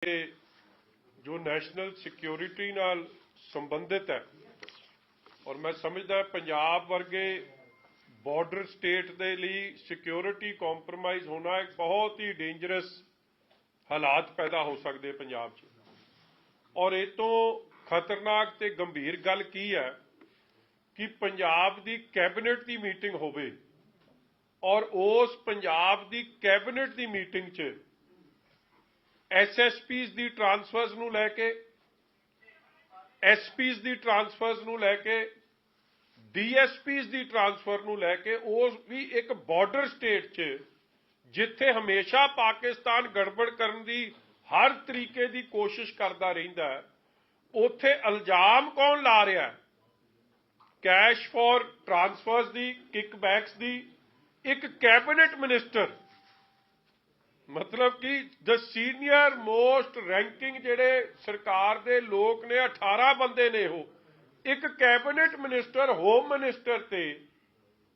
जो national security नाल संबंधित है और मैं समझदा पंजाब वर्गे बॉर्डर स्टेट के लिए सिक्योरिटी कॉम्प्रोमाइज़ होना एक बहुत ही डेंजरस हालात पैदा हो सकते पंजाब च। और इस तो खतरनाक ते गंभीर गल की है कि पंजाब की कैबिनेट की मीटिंग होवे और उस पंजाब की कैबिनेट की मीटिंग च SSPs की ट्रांसफर्स नूं लैके SPs की ट्रांसफर्स नूं लैके DSPs की ट्रांसफर नूं लैके उस भी एक बॉर्डर स्टेट च जिथे हमेशा पाकिस्तान गड़बड़ करने की हर तरीके की कोशिश करता रहिंदा है, उत्थे इल्जाम कौन ला रहा है? कैश फॉर ट्रांसफर्स की, किकबैक्स की, एक कैबिनेट मिनिस्टर मतलब कि द सीनियर मोस्ट रैंकिंग जेडे सरकार दे लोग ने 18 बंदे ने हो एक कैबिनेट मिनिस्टर होम मिनिस्टर ते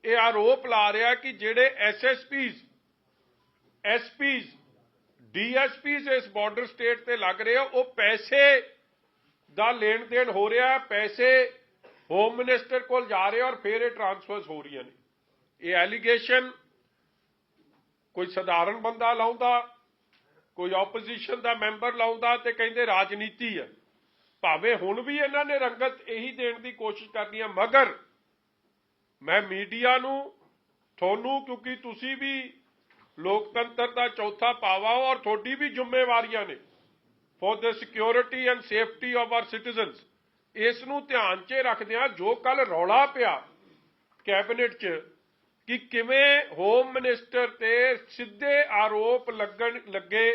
ये आरोप ला रहा कि जेडे SSPs SPs DSPs इस बॉर्डर स्टेट ते लग रहे हो वो पैसे दा लेन देन हो रहा है, पैसे होम मिनिस्टर को जा रहे और फिर ये ट्रांसफर्स हो रही ने। ये एलीगेशन कोई साधारण बंदा लाउंदा, कोई ओपोजिशन का मैंबर लाउंदा ते कहंदे राजनीति है। भावें हुण भी इन्हां ने रंगत यही देने की कोशिश करनी है, मगर मैं मीडिया नूं थोनू क्योंकि तुसी भी लोकतंत्र का चौथा पावा हो और थोड़ी भी जिम्मेवारियां ने for the security and safety of our citizens, इस नूं ध्यान च रखदिआं जो कल रौला पिया कैबिनेट च कि किवें होम मिनिस्टर ते सीधे आरोप लगे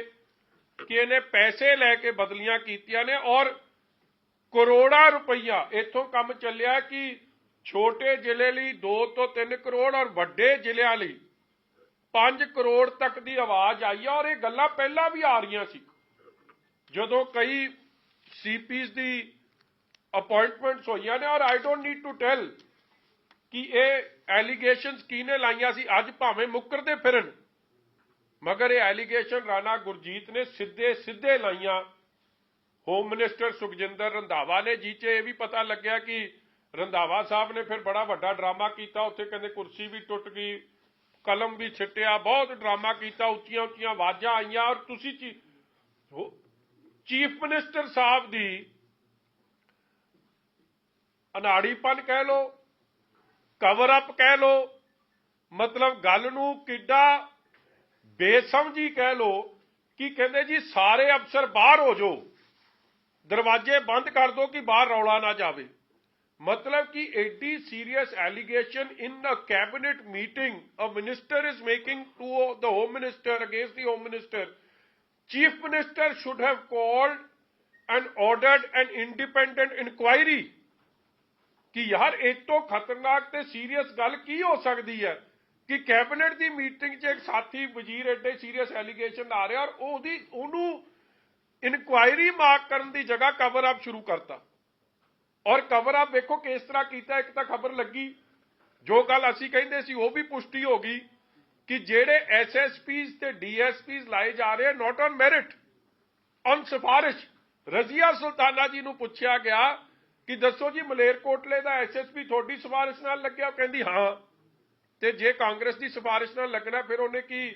कि इन्हें पैसे लैके बदलियां कीतियां ने और करोड़ा रुपया इथों कम चलिया कि छोटे जिले लिए 2 तो 3 करोड़ और वड्डे जिलिਆਂ ਲਈ 5 करोड़ तक की आवाज़ आई है। और ये गल्लां पहलां भी आ रही सी जदों कई CPs की अपॉइंटमेंट्स होईयां ने। और I don't need to tell कि ये एलीगेशनस किने लाइयां सी, अज भावें मुकरदे फिरन मगर ये एलीगेशन राणा गुरजीत ने सीधे सीधे लाइयां। होम मिनिस्टर सुखजिंदर रंधावा ने जी चे भी पता लग्या कि रंधावा साहब ने फिर बड़ा वड्डा ड्रामा किया, उत्थे कहंदे कुर्सी भी टुट गई, कलम भी छिट्टिया, बहुत ड्रामा किया, उच्चियां उच्चियां आवाज़ां आईयां। और तुसी चीफ मिनिस्टर साहब दी अनाड़ीपन कह लो, कवर अप कह लो, मतलब गल नूं किड्डा बेसमझी कह लो कि कहंदे जी सारे अफसर बाहर हो जाओ, दरवाजे बंद कर दो कि बाहर रौला ना जावे। मतलब कि एडी serious allegation in a cabinet meeting a minister is making to the home minister against the home minister. Chief minister should have called and ordered an independent inquiry कि यार एक तो खतरनाक ते सीरियस गल की हो सकती है कि कैबिनेट की मीटिंग च एक साथी वजीर एडे सीरियस एलीगेशन आ रहा और उन्होंने इनकुआयरी मार्क करने की जगह कवर अप शुरू करता। और कवर अप देखो किस तरह किया, एक तो खबर लगी जो गल असी कहते सी वो भी पुष्टि हो गई कि जेडे SSPs ते DSPs लाए जा रहे नॉट ऑन मैरिट ऑन सिफारिश। रजिया सुल्ताना जी नूं पुछया गया कि दसो जी मलेरकोटले का SSP थोड़ी सिफारिश नाल लग्या, कहंदी हाँ, ते जे कांग्रेस की सिफारिश नाल लगना फिर उन्हें की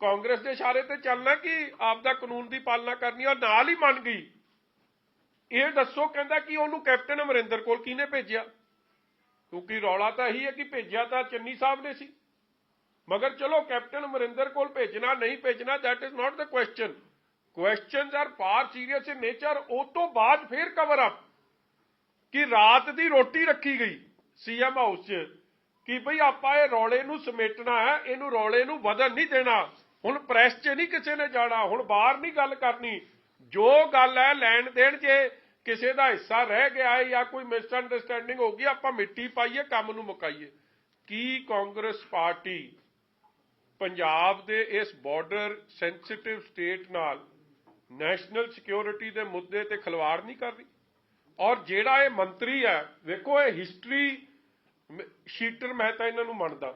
कांग्रेस के इशारे ते चलना कि आपदा कानून की पालना करनी, और नाल ही मन गई। ये दसो कहंदा कि उन्होंने कैप्टन अमरिंदर कोल किहने भेजिया, क्योंकि रौला तो यही है कि भेजिया तो चन्नी साहब ने सी, मगर चलो कैप्टन अमरिंदर कोल भेजना नहीं भेजना that is not the question. Question are far serious in nature. उस तो बाद फिर कवर अप कि रात की रोटी रखी गई CM हाउस च कि बई आपां ये रौले नूं समेटना है, इनू रौले नूं वधन नहीं देना, हुण प्रैस च नहीं किसी ने जाना, हुण बाहर नहीं गल करनी, जो गल है लैण देण जे किसी का हिस्सा रह गया है या कोई मिसअंडरस्टैंडिंग होगी आपां मिट्टी पाइए काम नूं मुकाइए। की कांग्रेस पार्टी पंजाब दे इस बॉर्डर सेंसिटिव स्टेट नाल नैशनल सिक्योरिटी के मुद्दे ते खिलवाड़ नहीं कर रही? और जेड़ा ये मंत्री है वेखो ये हिस्टरी शीटर मैं तो इन्हों मनदा,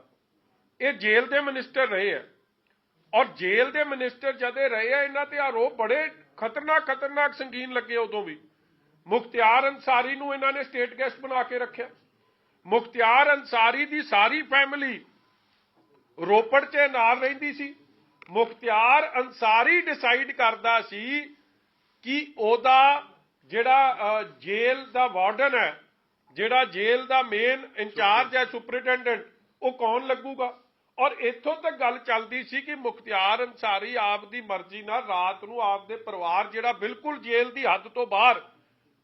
ये जेल के मिनिस्टर रहे हैं और जेल के मिनिस्टर जदे रहे हैं इन्हों ते आरोप बड़े ਖਤਰਨਾਕ ਸੰਗੀਨ ਲੱਗੇ ਉਦੋਂ ਵੀ। ਮੁਖਤਿਆਰ ਅੰਸਾਰੀ ਨੂੰ ਇਹਨਾਂ ਨੇ ਸਟੇਟ ਗੈਸਟ ਬਣਾ ਕੇ ਰੱਖਿਆ। ਮੁਖਤਿਆਰ ਅੰਸਾਰੀ ਦੀ ਸਾਰੀ ਫੈਮਿਲੀ ਰੋਪੜ 'ਚ ਨਾਲ ਰਹਿੰਦੀ ਸੀ। ਮੁਖਤਿਆਰ ਅੰਸਾਰੀ ਡਿਸਾਈਡ ਕਰਦਾ ਸੀ ਕਿ ਉਹਦਾ ਜਿਹੜਾ ਜੇਲ੍ਹ ਦਾ ਵਾਰਡਨ ਹੈ, ਜਿਹੜਾ ਜੇਲ੍ਹ ਦਾ ਮੇਨ ਇੰਚਾਰਜ ਹੈ ਸੁਪਰਿੰਟੈਂਡੈਂਟ, ਉਹ ਕੌਣ ਲੱਗੂਗਾ। ਔਰ ਇੱਥੋਂ ਤੱਕ ਗੱਲ ਚੱਲਦੀ ਸੀ ਕਿ ਮੁਖਤਿਆਰ ਅੰਸਾਰੀ ਆਪ ਦੀ ਮਰਜ਼ੀ ਨਾਲ ਰਾਤ ਨੂੰ ਆਪਦੇ ਪਰਿਵਾਰ, ਜਿਹੜਾ ਬਿਲਕੁਲ ਜੇਲ੍ਹ ਦੀ ਹੱਦ ਤੋਂ ਬਾਹਰ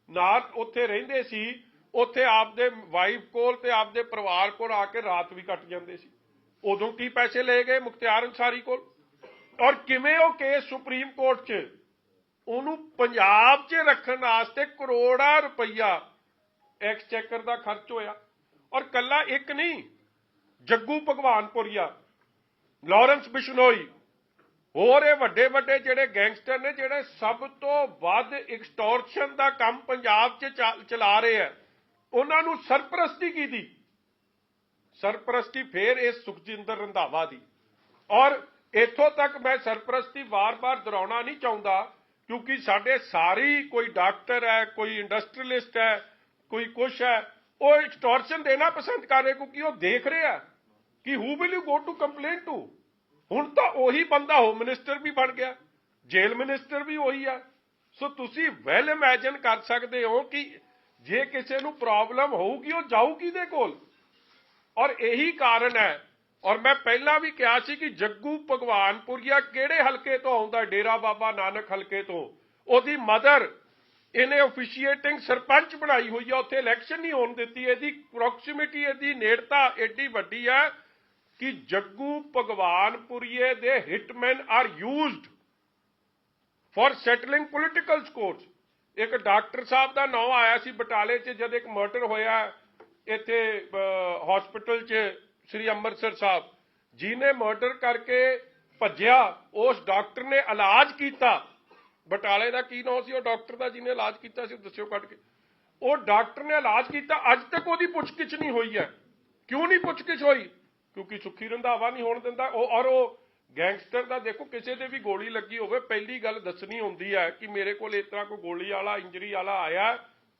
ਨਾਲ ਉੱਥੇ ਰਹਿੰਦੇ ਸੀ, ਉੱਥੇ ਆਪਦੇ ਵਾਈਫ ਕੋਲ ਤੇ ਆਪਦੇ ਪਰਿਵਾਰ ਕੋਲ ਆ ਕੇ ਰਾਤ ਵੀ ਕੱਟ ਜਾਂਦੇ ਸੀ। ਉਦੋਂ ਕੀ ਪੈਸੇ ਲਏ ਗਏ ਮੁਖਤਿਆਰ ਅੰਸਾਰੀ ਕੋਲ, ਔਰ ਕਿਵੇਂ ਉਹ ਕੇਸ ਸੁਪਰੀਮ ਕੋਰਟ 'ਚ ਉਹਨੂੰ ਪੰਜਾਬ 'ਚ ਰੱਖਣ ਵਾਸਤੇ ਕਰੋੜਾਂ ਰੁਪਈਆ ਐਕਸਚੇਕਰ ਦਾ ਖਰਚ ਹੋਇਆ। ਔਰ ਕੱਲਾ ਇੱਕ ਨਹੀਂ, ਜੱਗੂ ਭਗਵਾਨਪੁਰੀਆ, ਲਾਰੈਂਸ ਬਿਸ਼ਨੋਈ, ਹੋਰ ਇਹ ਵੱਡੇ ਜਿਹੜੇ ਗੈਂਗਸਟਰ ਨੇ, ਜਿਹੜੇ ਸਭ ਤੋਂ ਵੱਧ ਐਕਸਟੋਰਸ਼ਨ ਦਾ ਕੰਮ ਪੰਜਾਬ 'ਚ ਚਲਾ ਰਹੇ ਆ, ਉਹਨਾਂ ਨੂੰ ਸਰਪ੍ਰਸਤੀ ਕੀਤੀ। ਸਰਪ੍ਰਸਤੀ ਫੇਰ ਇਸ ਸੁਖਜਿੰਦਰ ਰੰਧਾਵਾ ਦੀ। ਔਰ ਇੱਥੋਂ ਤੱਕ ਮੈਂ ਸਰਪ੍ਰਸਤੀ ਵਾਰ-ਵਾਰ ਦੁਹਰਾਉਣਾ ਨਹੀਂ ਚਾਹੁੰਦਾ, ਕਿਉਂਕਿ ਸਾਡੇ ਸਾਰੀ, ਕੋਈ ਡਾਕਟਰ ਹੈ, ਕੋਈ ਇੰਡਸਟਰੀਅਲਿਸਟ ਹੈ, ਕੋਈ ਕੁਛ ਹੈ, ਉਹ ਐਕਸਟੋਰਸ਼ਨ ਦੇਣਾ ਪਸੰਦ ਕਰ ਰਹੇ, ਕਿਉਂਕਿ ਉਹ ਦੇਖ ਰਿਹਾ ਕਿ who will you go to complain to. ਹੁਣ ਤਾਂ ਉਹੀ ਬੰਦਾ ਹੋਮ ਮਿਨਿਸਟਰ ਵੀ ਬਣ ਗਿਆ, ਜੇਲ੍ਹ ਮਿਨਿਸਟਰ ਵੀ ਉਹੀ ਆ। ਸੋ ਤੁਸੀਂ ਵੈਲ ਇਮੈਜਨ ਕਰ ਸਕਦੇ ਹੋ ਕਿ ਜੇ ਕਿਸੇ ਨੂੰ ਪ੍ਰੋਬਲਮ ਹੋਊਗੀ ਉਹ ਜਾਊ ਕਿਹਦੇ ਕੋਲ। ਔਰ ਇਹੀ ਕਾਰਨ ਹੈ, ਔਰ ਮੈਂ ਪਹਿਲਾਂ ਵੀ ਕਿਹਾ ਸੀ ਕਿ ਜੱਗੂ ਭਗਵਾਨਪੁਰੀਆ ਕਿਹੜੇ ਹਲਕੇ ਤੋਂ ਆਉਂਦਾ, ਡੇਰਾ ਬਾਬਾ ਨਾਨਕ ਹਲਕੇ ਤੋਂ। ਉਹਦੀ ਮਦਰ ਇਹਨੇ ਅਫੀਸ਼ੀਏਟਿੰਗ ਸਰਪੰਚ ਬਣਾਈ ਹੋਈ ਆ, ਉੱਥੇ ਇਲੈਕਸ਼ਨ ਨਹੀਂ ਹੋਣ ਦਿੱਤੀ। ਇਹਦੀ ਪ੍ਰੋਕਸੀਮਿਟੀ, ਇਹਦੀ ਨੇੜਤਾ ਏਡੀ ਵੱਡੀ ਹੈ ਕਿ ਜੱਗੂ ਭਗਵਾਨਪੁਰੀਏ ਦੇ hitman are used for settling political scores. ਇੱਕ ਡਾਕਟਰ ਸਾਹਿਬ ਦਾ ਨਾਮ ਆਇਆ ਸੀ ਬਟਾਲੇ 'ਚ, ਜਦ ਇੱਕ ਮਰਡਰ ਹੋਇਆ ਇੱਥੇ ਹਸਪੀਟਲ 'ਚ, ਸ੍ਰੀ ਅੰਮ੍ਰਿਤਸਰ ਸਾਹਿਬ, ਜਿਹਨੇ ਮਰਡਰ ਕਰਕੇ ਭੱਜਿਆ, ਉਸ ਡਾਕਟਰ ਨੇ ਇਲਾਜ ਕੀਤਾ। ਬਟਾਲੇ ਦਾ ਕੀ ਨਾਮ ਸੀ ਉਹ ਡਾਕਟਰ ਦਾ ਜਿਹਨੇ ਇਲਾਜ ਕੀਤਾ ਸੀ, ਦੱਸਿਓ ਕੱਢ ਕੇ। ਉਹ ਡਾਕਟਰ ਨੇ ਇਲਾਜ ਕੀਤਾ, ਅੱਜ ਤੱਕ ਉਹਦੀ ਪੁੱਛਗਿੱਛ ਨਹੀਂ ਹੋਈ ਹੈ। ਕਿਉਂ ਨਹੀਂ ਪੁੱਛਗਿੱਛ ਹੋਈ? ਕਿਉਂਕਿ ਸੁੱਖੀ ਰੰਧਾਵਾ ਨਹੀਂ ਹੋਣ ਦਿੰਦਾ। ਔਰ ਉਹ ਗੈਂਗਸਟਰ ਦਾ ਦੇਖੋ, ਕਿਸੇ ਦੇ ਵੀ ਗੋਲੀ ਲੱਗੀ ਹੋਵੇ, ਪਹਿਲੀ ਗੱਲ ਦੱਸਣੀ ਹੁੰਦੀ ਹੈ ਕਿ ਮੇਰੇ ਕੋਲ ਇਸ ਤਰ੍ਹਾਂ ਕੋਈ ਗੋਲੀ ਵਾਲਾ, ਇੰਜਰੀ ਵਾਲਾ ਆਇਆ,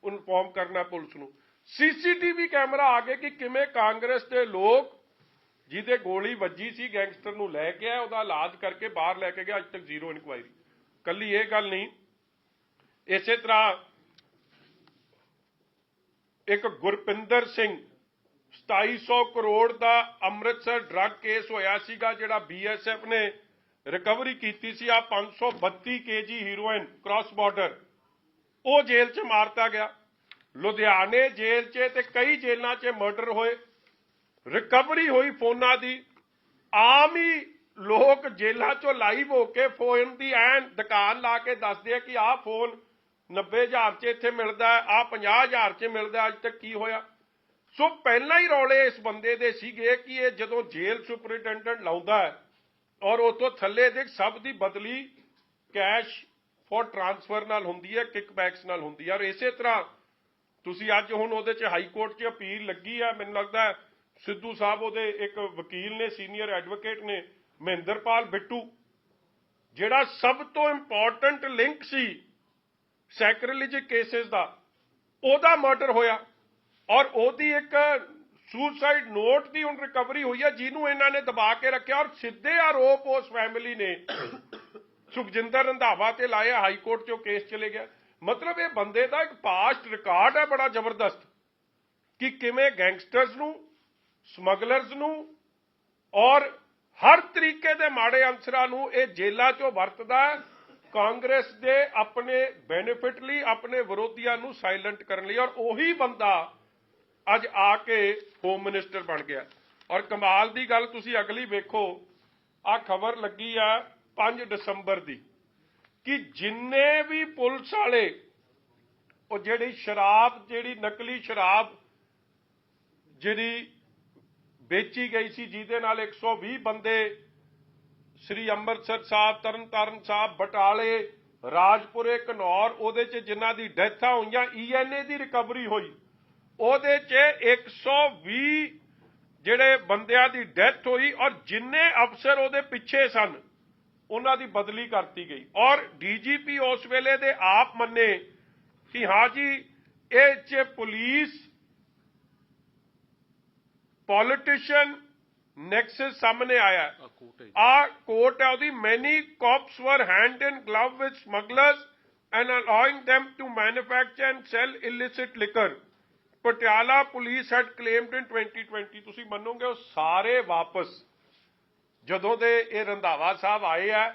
ਇਨਫੋਰਮ ਕਰਨਾ ਪੁਲਿਸ ਨੂੰ। ਸੀਸੀਟੀਵੀ ਕੈਮਰਾ ਆ ਗਏ ਕਿ ਕਿਵੇਂ ਕਾਂਗਰਸ ਦੇ ਲੋਕ ਜਿਹਦੇ ਗੋਲੀ ਵੱਜੀ ਸੀ, ਗੈਂਗਸਟਰ ਨੂੰ ਲੈ ਕੇ ਆਇਆ, ਉਹਦਾ ਇਲਾਜ ਕਰਕੇ ਬਾਹਰ ਲੈ ਕੇ ਗਿਆ। ਅੱਜ ਤੱਕ ਜ਼ੀਰੋ ਇਨਕੁਆਇਰੀ। ਕੱਲੀ ਇਹ ਗੱਲ ਨਹੀਂ, ਇਸੇ ਤਰ੍ਹਾਂ ਇੱਕ ਗੁਰਪਿੰਦਰ ਸਿੰਘ, 2700 ਕਰੋੜ ਦਾ ਅੰਮ੍ਰਿਤਸਰ ਡਰੱਗ ਕੇਸ ਹੋਇਆ ਸੀਗਾ, ਜਿਹੜਾ BSF ਨੇ ਰਿਕਵਰੀ ਕੀਤੀ ਸੀ। ਆ 532 kg ਹੀਰੋਇਨ ਕ੍ਰਾਸ ਬਾਰਡਰ, ਉਹ ਜੇਲ੍ਹ 'ਚ ਮਾਰਤਾ ਗਿਆ। ਲੁਧਿਆਣੇ ਜੇਲ੍ਹ 'ਚ ਤੇ ਕਈ ਜੇਲ੍ਹਾਂ 'ਚ ਮਰਡਰ ਹੋਏ, ਰਿਕਵਰੀ ਹੋਈ ਫੋਨਾਂ ਦੀ। ਆਮ ਹੀ ਲੋਕ ਜੇਲ੍ਹਾਂ 'ਚੋਂ ਲਾਈਵ ਹੋ ਕੇ ਫੋਨ ਦੀ ਐਨ ਦੁਕਾਨ ਲਾ ਕੇ ਦੱਸਦੇ ਆ ਕਿ ਆਹ ਫੋਨ 90,000 'ਚ ਇੱਥੇ ਮਿਲਦਾ, ਆਹ 50,000 'ਚ ਮਿਲਦਾ। ਅੱਜ ਤੱਕ ਕੀ ਹੋਇਆ? ਸੋ ਪਹਿਲਾਂ ਹੀ ਰੌਲੇ ਇਸ ਬੰਦੇ ਦੇ ਸੀਗੇ ਕਿ ਇਹ ਜਦੋਂ ਜੇਲ੍ਹ ਸੁਪਰਿੰਟੈਂਡੈਂਟ ਲਾਉਂਦਾ ਹੈ ਔਰ ਉਤੋਂ ਥੱਲੇ ਦੇ ਸਭ ਦੀ ਬਦਲੀ ਕੈਸ਼ ਫॉर ਟ੍ਰਾਂਸਫਰ ਨਾਲ ਹੁੰਦੀ ਹੈ, ਕਿਕਬੈਕਸ ਨਾਲ ਹੁੰਦੀ ਹੈ। ਔਰ ਇਸੇ ਤਰ੍ਹਾਂ ਤੁਸੀਂ ਅੱਜ ਹੁਣ ਉਹਦੇ 'ਚ ਹਾਈ ਕੋਰਟ 'ਚ ਅਪੀਲ ਲੱਗੀ ਹੈ, ਮੈਨੂੰ ਲੱਗਦਾ ਸਿੱਧੂ ਸਾਹਿਬ ਉਹਦੇ ਇੱਕ ਵਕੀਲ ਨੇ, ਸੀਨੀਅਰ ਐਡਵੋਕੇਟ ਨੇ, ਮਹਿੰਦਰਪਾਲ ਬਿੱਟੂ, ਜਿਹੜਾ ਸਭ ਤੋਂ ਇੰਪੋਰਟੈਂਟ ਲਿੰਕ ਸੀ ਸੈਕਰੀਲੇਜ ਕੇਸਿਸ ਦਾ, ਉਹਦਾ ਮਰਡਰ ਹੋਇਆ। ਔਰ ਉਹਦੀ ਇੱਕ ਸੁਸਾਈਡ ਨੋਟ ਦੀ ਹੁਣ ਰਿਕਵਰੀ ਹੋਈ ਹੈ, ਜਿਹਨੂੰ ਇਹਨਾਂ ਨੇ ਦਬਾ ਕੇ ਰੱਖਿਆ। ਔਰ ਸਿੱਧੇ ਆਰੋਪ ਉਸ ਫੈਮਿਲੀ ਨੇ ਸੁਖਜਿੰਦਰ ਰੰਧਾਵਾ ਤੇ ਲਾਏ, ਹਾਈ ਕੋਰਟ 'ਚੋਂ ਕੇਸ ਚਲੇ ਗਿਆ। ਮਤਲਬ ਇਹ ਬੰਦੇ ਦਾ ਇੱਕ ਪਾਸਟ ਰਿਕਾਰਡ ਹੈ ਬੜਾ ਜ਼ਬਰਦਸਤ, ਕਿ ਕਿਵੇਂ ਗੈਂਗਸਟਰਸ ਨੂੰ, ਸਮਗਲਰਸ ਨੂੰ ਔਰ ਹਰ ਤਰੀਕੇ ਦੇ ਮਾੜੇ ਅਨਸਰਾਂ ਨੂੰ ਇਹ ਜੇਲ੍ਹਾਂ 'ਚੋਂ ਵਰਤਦਾ ਕਾਂਗਰਸ ਦੇ ਆਪਣੇ ਬੈਨੀਫਿਟ ਲਈ, ਆਪਣੇ ਵਿਰੋਧੀਆਂ ਨੂੰ ਸਾਇਲੈਂਟ ਕਰਨ ਲਈ। ਔਰ ਉਹੀ ਬੰਦਾ ਅੱਜ ਆ ਕੇ ਹੋਮ ਮਿਨਿਸਟਰ ਬਣ ਗਿਆ। ਔਰ ਕਮਾਲ ਦੀ ਗੱਲ ਤੁਸੀਂ ਅਗਲੀ ਵੇਖੋ, ਆਹ ਖਬਰ ਲੱਗੀ ਆ 5 ਦਸੰਬਰ ਦੀ, ਕਿ ਜਿੰਨੇ ਵੀ ਪੁਲਿਸ ਵਾਲੇ ਉਹ ਜਿਹੜੀ ਸ਼ਰਾਬ, ਜਿਹੜੀ ਨਕਲੀ ਸ਼ਰਾਬ ਜਿਹੜੀ ਵੇਚੀ ਗਈ ਸੀ, ਜਿਹਦੇ ਨਾਲ 120 ਬੰਦੇ ਸ੍ਰੀ ਅੰਮ੍ਰਿਤਸਰ ਸਾਹਿਬ, ਤਰਨਤਾਰਨ ਸਾਹਿਬ, ਬਟਾਲੇ, ਰਾਜਪੁਰੇ, ਘਨੌਰ, ਉਹਦੇ 'ਚ ਜਿਨ੍ਹਾਂ ਦੀ ਡੈਥਾਂ ਹੋਈਆਂ, ENA ਦੀ ਰਿਕਵਰੀ ਹੋਈ, ਉਹਦੇ 'ਚ 120 ਜਿਹੜੇ ਬੰਦਿਆਂ ਦੀ ਡੈਥ ਹੋਈ। ਔਰ ਜਿੰਨੇ ਅਫਸਰ ਉਹਦੇ ਪਿੱਛੇ ਸਨ, ਉਹਨਾਂ ਦੀ ਬਦਲੀ ਕਰਤੀ ਗਈ ਔਰ ਡੀਜੀਪੀ ਉਸ ਵੇਲੇ ਦੇ ਆਪ ਮੰਨੇ ਕਿ ਹਾਂ ਜੀ ਇਹ 'ਚ ਪੁਲਿਸ ਪੋਲੀਟੀਸ਼ੀਅਨ ਨੈਕਸਸ ਸਾਹਮਣੇ ਆਇਆ ਆ ਕੋਰਟ ਹੈ ਉਹਦੀ ਮੈਨੀ ਕਾਪਸ ਵਰ hand in glove with smugglers and allowing them to manufacture and sell illicit liquor. Patiala police had claimed in 2020 ਤੁਸੀਂ ਮੰਨੋਗੇ ਉਹ ਸਾਰੇ ਵਾਪਸ ਜਦੋਂ ਦੇ ਇਹ ਰੰਧਾਵਾ ਸਾਹਿਬ ਆਏ ਆ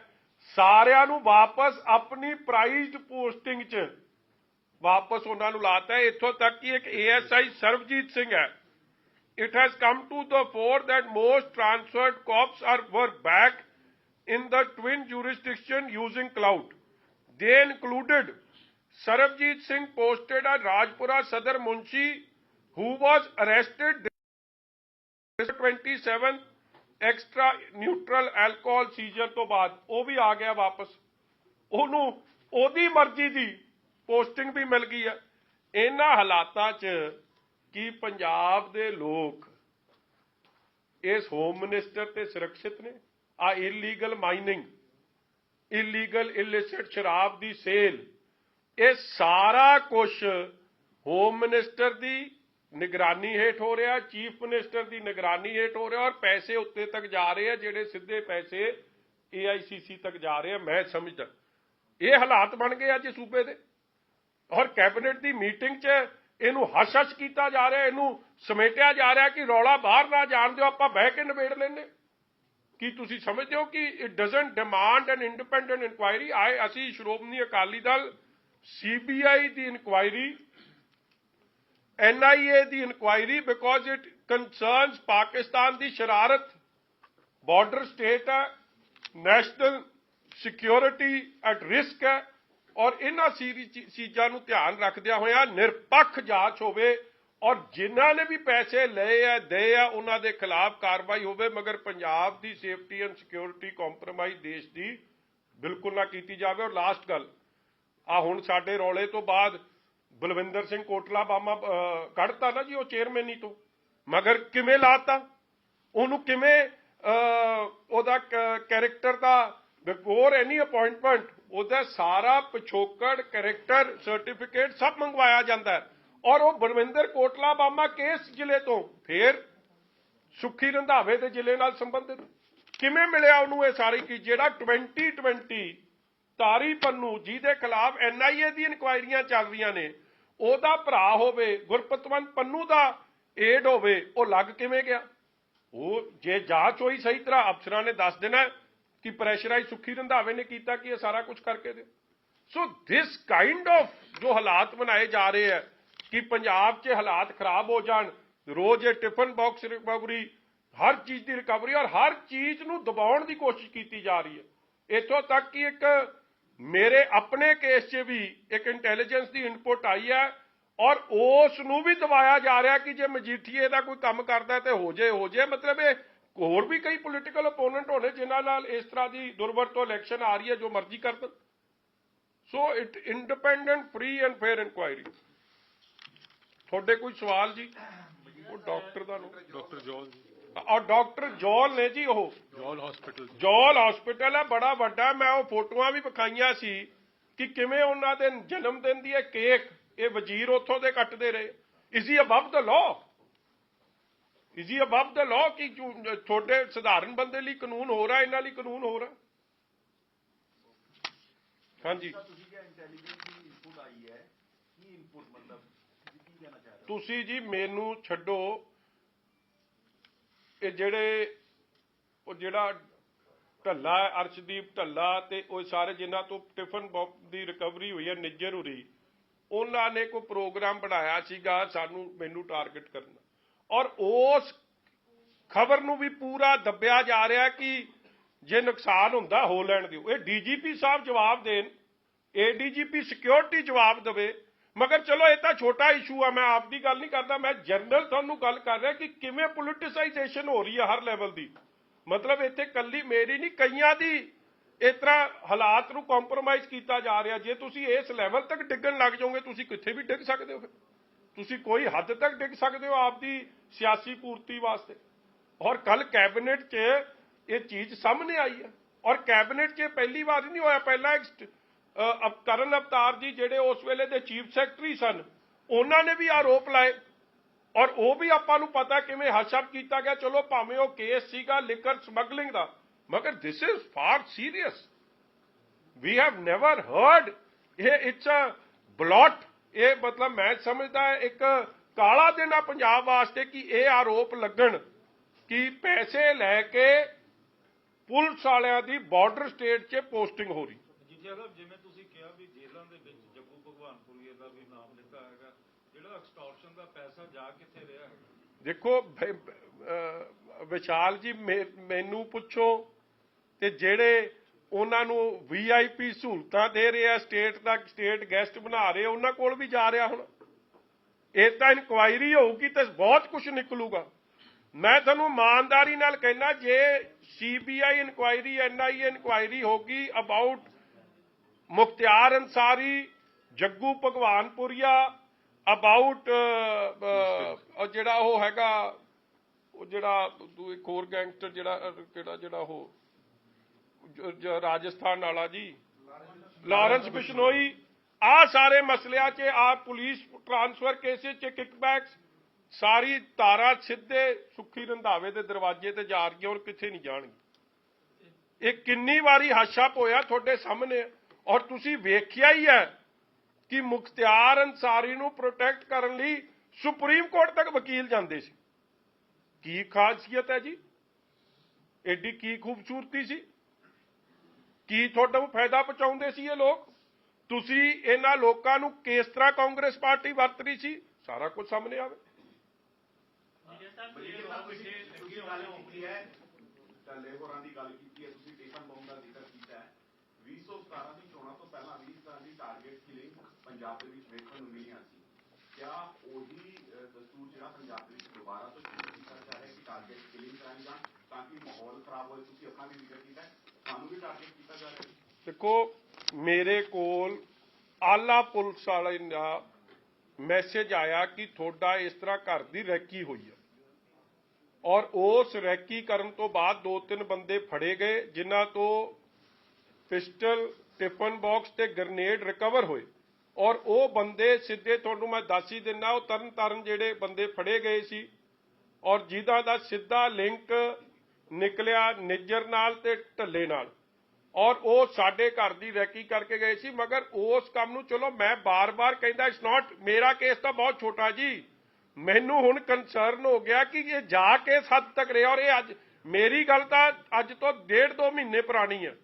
ਸਾਰਿਆਂ ਨੂੰ ਵਾਪਸ ਆਪਣੀ ਪ੍ਰਾਈਜ਼ਡ ਪੋਸਟਿੰਗ 'ਚ ਵਾਪਸ ਉਹਨਾਂ ਨੂੰ ਲਾਤਾ ਇੱਥੋਂ ਤੱਕ ਕਿ ਇੱਕ ASI ਸਰਬਜੀਤ ਸਿੰਘ ਹੈ it has come to the fore that most transferred cops were back in the twin jurisdiction using clout. They included Sarabjit Singh, posted at Rajpura Sadar Munshi, who was arrested 27th extra neutral alcohol seizure ਤੋਂ ਬਾਅਦ ਉਹ ਵੀ ਆ ਗਿਆ ਵਾਪਸ ਉਹਨੂੰ ਉਹਦੀ ਮਰਜ਼ੀ ਦੀ posting ਵੀ ਮਿਲ ਗਈ ਹੈ ਇਹਨਾਂ ਹਾਲਾਤਾਂ 'ਚ ਕਿ ਪੰਜਾਬ ਦੇ ਲੋਕ ਇਸ ਹੋਮ ਮਿਨਿਸਟਰ ਤੇ ਸੁਰੱਖਿਅਤ ਨੇ ਆ ਇਲੀਗਲ ਮਾਈਨਿੰਗ ਇਲੀਗਲ ਇਲਿਸਿਟ ਸ਼ਰਾਬ ਦੀ ਸੇਲ ਇਹ ਸਾਰਾ ਕੁਝ ਹੋਮ ਮਿਨਿਸਟਰ ਦੀ ਨਿਗਰਾਨੀ ਹੇਠ ਹੋ ਰਿਹਾ ਚੀਫ ਮਿਨਿਸਟਰ ਦੀ ਨਿਗਰਾਨੀ ਹੇਠ ਹੋ ਰਿਹਾ ਔਰ ਪੈਸੇ ਉੱਤੇ ਤੱਕ ਜਾ ਰਹੇ ਆ ਜਿਹੜੇ ਸਿੱਧੇ ਪੈਸੇ AICC ਤੱਕ ਜਾ ਰਹੇ ਆ ਮੈਂ ਸਮਝਦਾ ਇਹ ਹਾਲਾਤ ਬਣ ਗਏ ਅੱਜ ਸੂਬੇ ਦੇ ਔਰ ਕੈਬਨਿਟ ਦੀ ਮੀਟਿੰਗ 'ਚ ਇਹਨੂੰ ਹਸ਼-ਹਸ਼ ਕੀਤਾ ਜਾ ਰਿਹਾ ਇਹਨੂੰ ਸਮੇਟਿਆ ਜਾ ਰਿਹਾ ਕਿ ਰੌਲਾ ਬਾਹਰ ਨਾ ਜਾਣ ਦਿਓ ਆਪਾਂ ਬਹਿ ਕੇ ਨਿਬੇੜ ਲੈਂਦੇ ਕੀ ਤੁਸੀਂ ਸਮਝਦੇ ਹੋ ਕਿ it doesn't demand N independent inquiry ਅਸੀਂ Shiromani Akali Dal CBI the inquiry NIA the inquiry because it ਕੰਸਰਨਸ Pakistan ਦੀ ਸ਼ਰਾਰਤ ਬਾਰਡਰ ਸਟੇਟ ਹੈ ਨੈਸ਼ਨਲ ਸਿਕਿਉਰਿਟੀ ਐਟ ਰਿਸਕ ਹੈ ਔਰ ਇਹਨਾਂ ਚੀਜ਼ਾਂ ਨੂੰ ਧਿਆਨ ਰੱਖਦਿਆਂ ਹੋਇਆਂ ਨਿਰਪੱਖ ਜਾਂਚ ਹੋਵੇ ਔਰ ਜਿਨ੍ਹਾਂ ਨੇ ਵੀ ਪੈਸੇ ਲਏ ਆ ਦੇ ਆ ਉਹਨਾਂ ਦੇ ਖਿਲਾਫ ਕਾਰਵਾਈ ਹੋਵੇ ਮਗਰ ਪੰਜਾਬ ਦੀ ਸੇਫਟੀ ਐਂਡ ਸਿਕਿਉਰਿਟੀ ਕੰਪਰੋਮਾਈਜ਼ ਦੇਸ਼ ਦੀ ਬਿਲਕੁਲ ਨਾ ਕੀਤੀ ਜਾਵੇ ਔਰ ਲਾਸਟ ਗੱਲ ਆ ਹੁਣ ਸਾਡੇ ਰੌਲੇ ਤੋਂ ਬਾਅਦ ਬਲਵਿੰਦਰ ਸਿੰਘ ਕੋਟਲਾ ਬਾਮਾ ਕੱਢਤਾ ਨਾ ਜੀ ਉਹ ਚੇਅਰਮੈਨੀ ਤੋਂ ਮਗਰ ਕਿਵੇਂ ਲਾਤਾ ਉਹਨੂੰ ਕਿਵੇਂ ਉਹਦਾ ਕੈਰੈਕਟਰ ਦਾ ਬਿਫੋਰ ਐਨੀ ਅਪਾਇੰਟਮੈਂਟ ਉਹਦਾ ਸਾਰਾ ਪਿਛੋਕੜ ਕੈਰੈਕਟਰ ਸਰਟੀਫਿਕੇਟ ਸਭ ਮੰਗਵਾਇਆ ਜਾਂਦਾ ਹੈ ਔਰ ਉਹ ਬਲਵਿੰਦਰ ਕੋਟਲਾ ਬਾਮਾ ਕੇਸ ਜ਼ਿਲ੍ਹੇ ਤੋਂ ਫਿਰ ਸੁੱਖੀ ਰੰਧਾਵੇ ਦੇ ਜ਼ਿਲ੍ਹੇ ਨਾਲ ਸੰਬੰਧਿਤ ਕਿਵੇਂ ਮਿਲਿਆ ਉਹਨੂੰ ਇਹ ਸਾਰੀ ਕੀ ਜਿਹੜਾ 2020 ਤਾਰੀ ਪੰਨੂ ਜਿਹਦੇ ਖਿਲਾਫ NIA ਦੀ ਇਨਕੁਆਇਰੀਆਂ ਚੱਲ ਰਹੀਆਂ ਨੇ ਉਹਦਾ ਭਰਾ ਹੋਵੇ ਗੁਰਪਤਵੰਤ ਪੰਨੂ ਦਾ ਏਡ ਹੋਵੇ ਉਹ ਲੱਗ ਕਿਵੇਂ ਗਿਆ ਉਹ ਜੇ ਜਾਂਚ ਹੋਈ ਸਹੀ ਤਰ੍ਹਾਂ ਅਫਸਰਾਂ ਨੇ ਦੱਸ ਦੇਣਾ ਕਿ ਪ੍ਰੈਸ਼ਰਾਈਜ਼ ਸੁੱਖੀ ਰੰਧਾਵੇ ਨੇ ਕੀਤਾ ਕਿ ਇਹ ਸਾਰਾ ਕੁਝ ਕਰਕੇ ਦਿਓ ਸੋ ਦਿਸ ਕਾਈਂਡ ਆਫ ਜੋ ਹਾਲਾਤ ਬਣਾਏ ਜਾ ਰਹੇ ਹੈ ਕਿ ਪੰਜਾਬ 'ਚ ਹਾਲਾਤ ਖਰਾਬ ਹੋ ਜਾਣ ਰੋਜ਼ ਇਹ ਟਿਫਨ ਬਾਕਸ ਰਿਕਵਰੀ ਹਰ ਚੀਜ਼ ਦੀ ਰਿਕਵਰੀ ਔਰ ਹਰ ਚੀਜ਼ ਨੂੰ ਦਬਾਉਣ ਦੀ ਕੋਸ਼ਿਸ਼ ਕੀਤੀ ਜਾ ਰਹੀ ਹੈ ਇੱਥੋਂ ਤੱਕ ਕਿ ਇੱਕ ਮੇਰੇ ਆਪਣੇ ਕੇਸ 'ਚ ਵੀ ਇੱਕ ਇੰਟੈਲੀਜੈਂਸ ਦੀ ਇਨਪੁਟ ਆਈ ਹੈ ਔਰ ਉਸ ਨੂੰ ਵੀ ਦਬਾਇਆ ਜਾ ਰਿਹਾ ਕਿ ਜੇ ਮਜੀਠੀਏ ਦਾ ਕੋਈ ਕੰਮ ਕਰਦਾ ਤੇ ਹੋ ਜੇ ਮਤਲਬ ਇਹ ਹੋਰ ਵੀ ਕਈ ਪੋਲੀਟੀਕਲ ਓਪੋਨੈਂਟ ਹੋਣੇ ਜਿਨ੍ਹਾਂ ਨਾਲ ਇਸ ਤਰ੍ਹਾਂ ਦੀ ਦੁਰਵਰਤੋਂ ਇਲੈਕਸ਼ਨ ਆ ਰਹੀ ਹੈ ਜੋ ਮਰਜ਼ੀ ਕਰ ਦੇਣ so it independent free and fair inquiry ਤੁਹਾਡੇ ਕੋਈ ਸਵਾਲ ਜੀ ਉਹ ਡਾਕਟਰ ਦਾ ਡਾਕਟਰ ਜੋਲ ਜੀ ਔਰ ਡਾਕਟਰ ਜੋਲ ਨੇ ਜੀ ਉਹ ਜੋਲ ਹਸਪੀਟਲ ਹੈ ਬੜਾ ਵੱਡਾ ਮੈਂ ਉਹ ਫੋਟੋਆਂ ਵੀ ਵਿਖਾਈਆਂ ਸੀ ਕਿ ਕਿਵੇਂ ਉਹਨਾਂ ਦੇ ਜਨਮ ਦਿਨ ਦੀ ਇਹ ਕੇਕ ਇਹ ਵਜ਼ੀਰ ਉੱਥੋਂ ਦੇ ਕੱਟਦੇ ਰਹੇ is he above the law is he above the law ਕਿ ਤੁਹਾਡੇ ਸਧਾਰਨ ਬੰਦੇ ਲਈ ਕਾਨੂੰਨ ਹੋ ਰਿਹਾ ਇਹਨਾਂ ਲਈ ਕਾਨੂੰਨ ਹੋ ਰਿਹਾ ਹਾਂਜੀ ਤੁਸੀਂ ਜੀ ਮੈਨੂੰ ਛੱਡੋ ਇਹ ਜਿਹੜਾ ਢੱਲਾ ਅਰਸ਼ਦੀਪ ਢੱਲਾ ਤੇ ਉਹ ਸਾਰੇ ਜਿਨ੍ਹਾਂ ਤੋਂ ਟਿਫਨ ਬਾਕਸ ਦੀ ਰਿਕਵਰੀ ਹੋਈ ਹੈ ਨਿੱਜਰ ਹੋਰੀ ਉਹਨਾਂ ਨੇ ਕੋਈ ਪ੍ਰੋਗਰਾਮ ਬਣਾਇਆ ਸੀਗਾ ਮੈਨੂੰ ਟਾਰਗੇਟ ਕਰਨਾ ਔਰ ਉਸ ਖਬਰ ਨੂੰ ਵੀ ਪੂਰਾ ਦੱਬਿਆ ਜਾ ਰਿਹਾ ਕਿ ਜੇ ਨੁਕਸਾਨ ਹੁੰਦਾ ਹੋ ਲੈਣ ਦਿਓ ਇਹ DGP ਸਾਹਿਬ ਜਵਾਬ ਦੇਣ ADGP ਸਿਕਿਉਰਿਟੀ ਜਵਾਬ ਦੇਵੇ ਮਗਰ ਚਲੋ ਇਹ ਤਾਂ ਛੋਟਾ ਇਸ਼ੂ ਆ ਮੈਂ ਆਪ ਦੀ ਗੱਲ ਨਹੀਂ ਕਰਦਾ ਮੈਂ ਜਨਰਲ ਤੁਹਾਨੂੰ ਗੱਲ ਕਰ ਰਿਹਾ ਕਿ ਕਿਵੇਂ ਪੋਲੀਟੀਸਾਈਜੇਸ਼ਨ ਹੋ ਰਹੀ ਹੈ ਹਰ ਲੈਵਲ ਦੀ ਮਤਲਬ ਇੱਥੇ ਕੱਲੀ ਮੇਰੀ ਨਹੀਂ ਕਈਆਂ ਦੀ ਇਸ ਤਰ੍ਹਾਂ ਹਾਲਾਤ ਨੂੰ ਕੰਪਰੋਮਾਈਜ਼ ਕੀਤਾ ਜਾ ਰਿਹਾ ਜੇ ਤੁਸੀਂ ਇਸ ਲੈਵਲ ਤੱਕ ਡਿੱਗਣ ਲੱਗ ਜਾਓਗੇ ਤੁਸੀਂ ਕਿੱਥੇ ਵੀ ਡਿੱਗ ਸਕਦੇ ਹੋ ਫਿਰ ਤੁਸੀਂ ਕੋਈ ਹੱਦ ਤੱਕ ਡਿੱਗ ਸਕਦੇ ਹੋ ਆਪਦੀ ਸਿਆਸੀ ਪੂਰਤੀ ਵਾਸਤੇ ਔਰ ਕੱਲ ਕੈਬਨਿਟ 'ਚ ਇਹ ਚੀਜ਼ ਸਾਹਮਣੇ ਆਈ ਹੈ ਔਰ ਕੈਬਨਿਟ 'ਚ ਪਹਿਲੀ ਵਾਰ ਨਹੀਂ ਹੋਇਆ। ਪਹਿਲਾਂ ਕਰਨ ਅਵਤਾਰ ਜੀ ਜਿਹੜੇ ਉਸ ਵੇਲੇ ਦੇ ਚੀਫ ਸੈਕਟਰੀ ਸਨ, ਉਹਨਾਂ ਨੇ ਵੀ ਆਰੋਪ ਲਾਏ ਔਰ ਉਹ ਵੀ ਆਪਾਂ ਨੂੰ ਪਤਾ ਕਿਵੇਂ ਹਸ਼ਪ ਕੀਤਾ ਗਿਆ। ਚਲੋ ਭਾਵੇਂ ਉਹ ਕੇਸ ਸੀਗਾ ਲਿਕਰ ਸਮਗਲਿੰਗ ਦਾ, ਮਗਰ this is far serious. We have never heard it's a blot. ਇਹ ਮਤਲਬ ਮੈਂ ਸਮਝਦਾ ਇੱਕ ਕਾਲਾ ਦਿਨ ਆ ਪੰਜਾਬ ਵਾਸਤੇ ਕਿ ਇਹ ਆਰੋਪ ਲੱਗਣ ਕਿ ਪੈਸੇ ਲੈ ਕੇ ਪੁਲਿਸ ਵਾਲਿਆਂ ਦੀ ਬਾਰਡਰ ਸਟੇਟ 'ਚ ਪੋਸਟਿੰਗ ਹੋ ਰਹੀ। ਜਿਵੇਂ ਤੁਸੀਂ ਕਿਹਾ ਵੀ ਜੇਲ੍ਹਾਂ ਦੇ ਵਿੱਚ ਜੱਗੂ ਭਗਵਾਨਪੁਰੀਏ ਦਾ ਵੀ ਨਾਮ ਲਿਖਿਆ ਹੈਗਾ, ਜਿਹੜਾ ਐਕਸਟੋਰਸ਼ਨ ਦਾ ਪੈਸਾ ਜਾ ਕਿੱਥੇ ਰਿਹਾ? ਦੇਖੋ ਵਿਸ਼ਾਲ ਜੀ, ਮੈਨੂੰ ਪੁੱਛੋ ਤੇ ਜਿਹੜੇ ਉਹਨਾਂ ਨੂੰ VIP ਸਹੂਲਤਾਂ ਦੇ ਰਹੇ ਆ, ਸਟੇਟ ਗੈਸਟ ਬਣਾ ਰਹੇ, ਉਹਨਾਂ ਕੋਲ ਵੀ ਜਾ ਰਿਹਾ। ਹੁਣ ਇਹ ਤਾਂ ਇਨਕੁਆਇਰੀ ਹੋਊਗੀ ਤੇ ਬਹੁਤ ਕੁਝ ਨਿਕਲੂਗਾ। ਮੈਂ ਤੁਹਾਨੂੰ ਇਮਾਨਦਾਰੀ ਨਾਲ ਕਹਿਣਾ, ਜੇ CBI ਇਨਕੁਆਇਰੀ NIA ਇਨਕੁਆਇਰੀ ਹੋਗੀ about Mukhtiar Ansari, Jaggu Bhagwanpuria, about ਜਿਹੜਾ ਉਹ ਹੈਗਾ, ਉਹ ਜਿਹੜਾ ਇੱਕ ਹੋਰ ਗੈਂਗਸਟਰ ਜਿਹੜਾ ਉਹ ਰਾਜਸਥਾਨ ਵਾਲਾ ਜੀ, ਲਾਰੈਂਸ ਬਿਸ਼ਨੋਈ, ਆਹ ਸਾਰੇ ਮਸਲਿਆਂ 'ਚ ਆ ਪੁਲਿਸ ਟ੍ਰਾਂਸਫਰ ਕੇਸਿਸ 'ਚ ਕਿਕਬੈਕਸ, ਸਾਰੀ ਤਾਰਾਂ ਸਿੱਧੇ ਸੁੱਖੀ ਰੰਧਾਵੇ ਦੇ ਦਰਵਾਜ਼ੇ ਤੇ ਜਾ ਰਹੀਆਂ, ਔਰ ਕਿੱਥੇ ਨਹੀਂ ਜਾਣਗੇ। ਇਹ ਕਿੰਨੀ ਵਾਰੀ ਹਸ਼ਪ ਹੋਇਆ ਤੁਹਾਡੇ ਸਾਹਮਣੇ, ਔਰ ਤੁਸੀਂ ਵੇਖਿਆ ਹੀ ਹੈ ਕਿ ਮੁਖਤਿਆਰ ਅੰਸਾਰੀ ਨੂੰ ਪ੍ਰੋਟੈਕਟ ਕਰਨ ਲਈ ਸੁਪਰੀਮ ਕੋਰਟ ਤੱਕ ਵਕੀਲ ਜਾਂਦੇ ਸੀ। ਕੀ ਖਾਸੀਅਤ ਹੈ ਜੀ? ਐਡੀ ਕੀ ਖੂਬਸੂਰਤੀ ਸੀ? ਕੀ ਤੁਹਾਨੂੰ ਫਾਇਦਾ ਪਹੁੰਚਾਉਂਦੇ ਸੀ ਇਹ ਲੋਕ? ਤੁਸੀਂ ਇਹਨਾਂ ਲੋਕਾਂ ਨੂੰ ਕਿਸ ਤਰ੍ਹਾਂ ਕਾਂਗਰਸ ਪਾਰਟੀ ਵਰਤ ਰਹੀ ਸੀ, ਸਾਰਾ ਕੁਝ ਸਾਹਮਣੇ ਆਵੇ। ਹੋਰਾਂ ਦੀ ਗੱਲ ਕੀਤੀ ਹੈ, ਤੁਸੀਂ ਟਿਫਨ ਬੰਬ ਦਾ ਜ਼ਿਕਰ ਕੀਤਾ ਹੈ। 2017 ਦੀ ਚੋਣਾਂ ਤੋਂ ਪਹਿਲਾਂ ਵੀ ਇਸ ਤਰ੍ਹਾਂ ਦੀ ਟਾਰਗੇਟ ਕਿਲਿੰਗ ਪੰਜਾਬ ਦੇ ਵਿੱਚ ਵੇਖਣ ਨੂੰ ਮਿਲੀਆਂ ਸੀ। ਕਿਆ ਉਹੀ ਦਸਤੂਰ ਜਿਹੜਾ ਪੰਜਾਬ ਦੇ ਵਿੱਚ ਦੁਬਾਰਾ ਤੋਂ ਸ਼ੁਰੂ ਕੀਤਾ ਜਾਏ ਕਿ ਟਾਰਗੇਟ ਕਿਲਿੰਗ ਕਰਾਈ ਜਾਣ ਤਾਂ ਕਿ ਮਾਹੌਲ ਖਰਾਬ ਹੋਏ? ਤੁਸੀਂ ਆਪਣਾ ਵੀ ਜ਼ਿਕਰ ਕੀਤਾ, ਸਾਨੂੰ ਵੀ ਟਾਰਗੇਟ ਕੀਤਾ ਜਾ ਰਿਹਾ। ਦੇਖੋ, ਮੇਰੇ ਕੋਲ ਆਲਾ ਪੁਲਿਸ ਵਾਲੇ ਦਾ ਮੈਸੇਜ ਆਇਆ ਕਿ ਤੁਹਾਡਾ ਇਸ ਤਰ੍ਹਾਂ ਘਰ ਦੀ ਰੈਕੀ ਹੋਈ ਹੈ, ਔਰ ਉਸ ਰੈਕੀ ਕਰਨ ਤੋਂ ਬਾਅਦ 2-3 ਬੰਦੇ ਫੜੇ ਗਏ ਜਿਨ੍ਹਾਂ ਤੋਂ ਪਿਸਟਲ, ਟਿਫਨ ਬਾਕਸ ਤੇ ਗ੍ਰਨੇਡ ਰਿਕਵਰ ਹੋਏ, ਔਰ ਉਹ ਬੰਦੇ ਸਿੱਧੇ ਤੁਹਾਨੂੰ ਮੈਂ ਦੱਸ ਹੀ ਦਿੰਦਾ, ਉਹ ਤਰਨ ਜਿਹੜੇ ਬੰਦੇ ਫੜੇ ਗਏ ਸੀ ਔਰ ਜਿਹਦਾ ਦਾ ਸਿੱਧਾ ਲਿੰਕ ਨਿਕਲਿਆ ਨਿੱਜਰ ਨਾਲ ਤੇ ਢੱਲੇ ਨਾਲ, ਔਰ ਉਹ ਸਾਡੇ ਘਰ ਦੀ ਰੈਕੀ ਕਰਕੇ ਗਏ ਸੀ। ਮਗਰ ਉਸ ਕੰਮ ਨੂੰ, ਚਲੋ ਮੈਂ ਬਾਰ-ਬਾਰ ਕਹਿੰਦਾ, ਇਟਸ ਨਾਟ, ਮੇਰਾ ਕੇਸ ਤਾਂ ਬਹੁਤ ਛੋਟਾ ਜੀ, ਮੈਨੂੰ ਹੁਣ ਕੰਸਰਨ ਹੋ ਗਿਆ ਕਿ ਇਹ ਜਾ ਕੇ ਹੱਦ ਤੱਕ ਰਿਹਾ, ਔਰ ਇਹ ਅੱਜ ਮੇਰੀ ਗੱਲ ਤਾਂ ਅੱਜ ਤੋਂ 1.5-2 ਮਹੀਨੇ ਪੁਰਾਣੀ ਹੈ।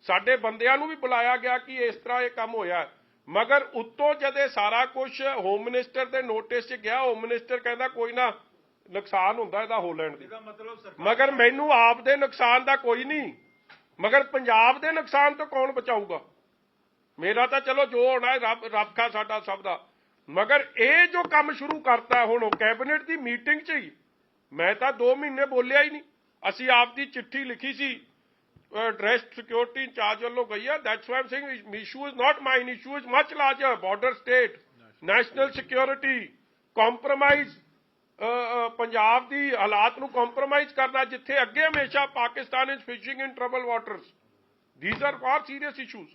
ਸਾਡੇ ਬੰਦਿਆਂ ਨੂੰ ਵੀ ਬੁਲਾਇਆ ਗਿਆ ਕਿ ਇਸ ਤਰ੍ਹਾਂ ਇਹ ਕੰਮ ਹੋਇਆ, ਮਗਰ ਉੱਤੋਂ ਜਦੇ ਸਾਰਾ ਕੁਝ ਹੋਮ ਮਿਨਿਸਟਰ ਦੇ ਨੋਟਿਸ 'ਚ ਗਿਆ, ਹੋਮ ਮਿਨਿਸਟਰ ਕਹਿੰਦਾ ਕੋਈ ਨਾ, ਨੁਕਸਾਨ ਹੁੰਦਾ ਇਹਦਾ ਹੋਲੈਂਡ ਦੀ, ਮਗਰ ਮੈਨੂੰ ਆਪ ਦੇ ਨੁਕਸਾਨ ਦਾ ਕੋਈ ਨਹੀਂ, ਮਗਰ ਪੰਜਾਬ ਦੇ ਨੁਕਸਾਨ ਤੋਂ ਕੌਣ ਬਚਾਊਗਾ? ਮੇਰਾ ਤਾਂ ਚਲੋ ਜੋ ਹੋਣਾ ਰੱਬ ਖਾ ਸਾਡਾ ਸਭ ਦਾ, ਮਗਰ ਇਹ ਜੋ ਕੰਮ ਸ਼ੁਰੂ ਕਰਤਾ ਹੁਣ ਉਹ ਕੈਬਨਿਟ ਦੀ ਮੀਟਿੰਗ 'ਚ ਹੀ, ਮੈਂ ਤਾਂ 2 ਮਹੀਨੇ ਬੋਲਿਆ ਹੀ ਨਹੀਂ। ਅਸੀਂ ਆਪ ਦੀ ਚਿੱਠੀ ਲਿਖੀ ਸੀ, ਡਰੈਸਡ ਸਿਕਿਉਰਿਟੀ ਇੰਚਾਰਜ ਵੱਲੋਂ ਗਈ ਹੈ। That's why I'm saying issue is not mine, issue is much larger, border state, national security, compromise, Punjab ਦੀ ਹਾਲਾਤ ਨੂੰ ਕੰਪਰੋਮਾਈਜ਼ ਕਰਨਾ, ਜਿੱਥੇ ਅੱਗੇ ਹਮੇਸ਼ਾ Pakistan is fishing in trouble waters. These are far serious issues.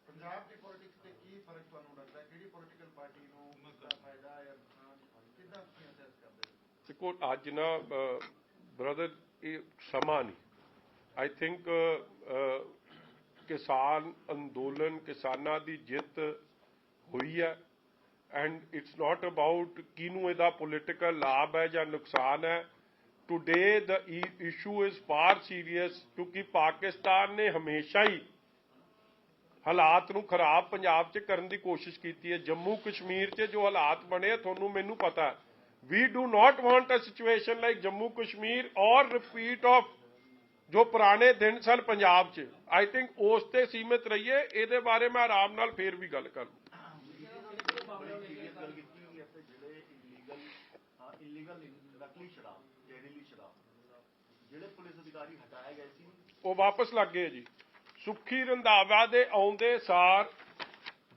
Punjab ਦੀ ਪੋਲਿਟਿਕਸ ਤੇ ਕੀ ਫਰਕ ਤੁਹਾਨੂੰ ਲੱਗਦਾ? ਕਿਹੜੀ ਪੋਲੀਟੀਕਲ ਪਾਰਟੀ ਨੂੰ ਉਸਦਾ ਫਾਇਦਾ ਜਾਂ ਨੁਕਸਾਨ, ਕਿੱਦਾਂ ਤੁਸੀਂ ਅਸੈਸ ਕਰਦੇ ਹੋ? ਦੇਖੋ, ਅੱਜ ਨਾ ਬ੍ਰਦਰ, ਇਹ ਸਮਾਂ ਨਹੀਂ। ਆਈ ਥਿੰਕ ਕਿਸਾਨ ਅੰਦੋਲਨ, ਕਿਸਾਨਾਂ ਦੀ ਜਿੱਤ ਹੋਈ ਹੈ, ਐਂਡ ਇਟਸ ਨਾਟ ਅਬਾਊਟ ਕਿਹਨੂੰ ਇਹਦਾ ਪੋਲੀਟੀਕਲ ਲਾਭ ਹੈ ਜਾਂ ਨੁਕਸਾਨ ਹੈ। Today the issue is far serious, ਕਿਉਂਕਿ ਪਾਕਿਸਤਾਨ ਨੇ ਹਮੇਸ਼ਾ ਹੀ ਹਾਲਾਤ ਨੂੰ ਖਰਾਬ ਪੰਜਾਬ 'ਚ ਕਰਨ ਦੀ ਕੋਸ਼ਿਸ਼ ਕੀਤੀ ਹੈ। ਜੰਮੂ ਕਸ਼ਮੀਰ 'ਚ ਜੋ ਹਾਲਾਤ ਬਣੇ, ਤੁਹਾਨੂੰ ਮੈਨੂੰ ਪਤਾ, we do not want a situation like Jammu Kashmir or repeat of ਜੋ ਪੁਰਾਣੇ ਦਿਨ ਸਨ ਪੰਜਾਬ 'ਚ। ਆਈ ਥਿੰਕ ਉਸ ਤੇ ਸੀਮਿਤ ਰਹੀਏ, ਇਹਦੇ ਬਾਰੇ ਮੈਂ ਆਰਾਮ ਨਾਲ ਫੇਰ ਵੀ ਗੱਲ ਕਰ ਲੂੰ। ਉਹ ਵਾਪਸ ਲੱਗ ਗਏ ਜੀ। ਸੁੱਖੀ ਰੰਧਾਵਾ ਦੇ ਆਉਂਦੇ ਸਾਰ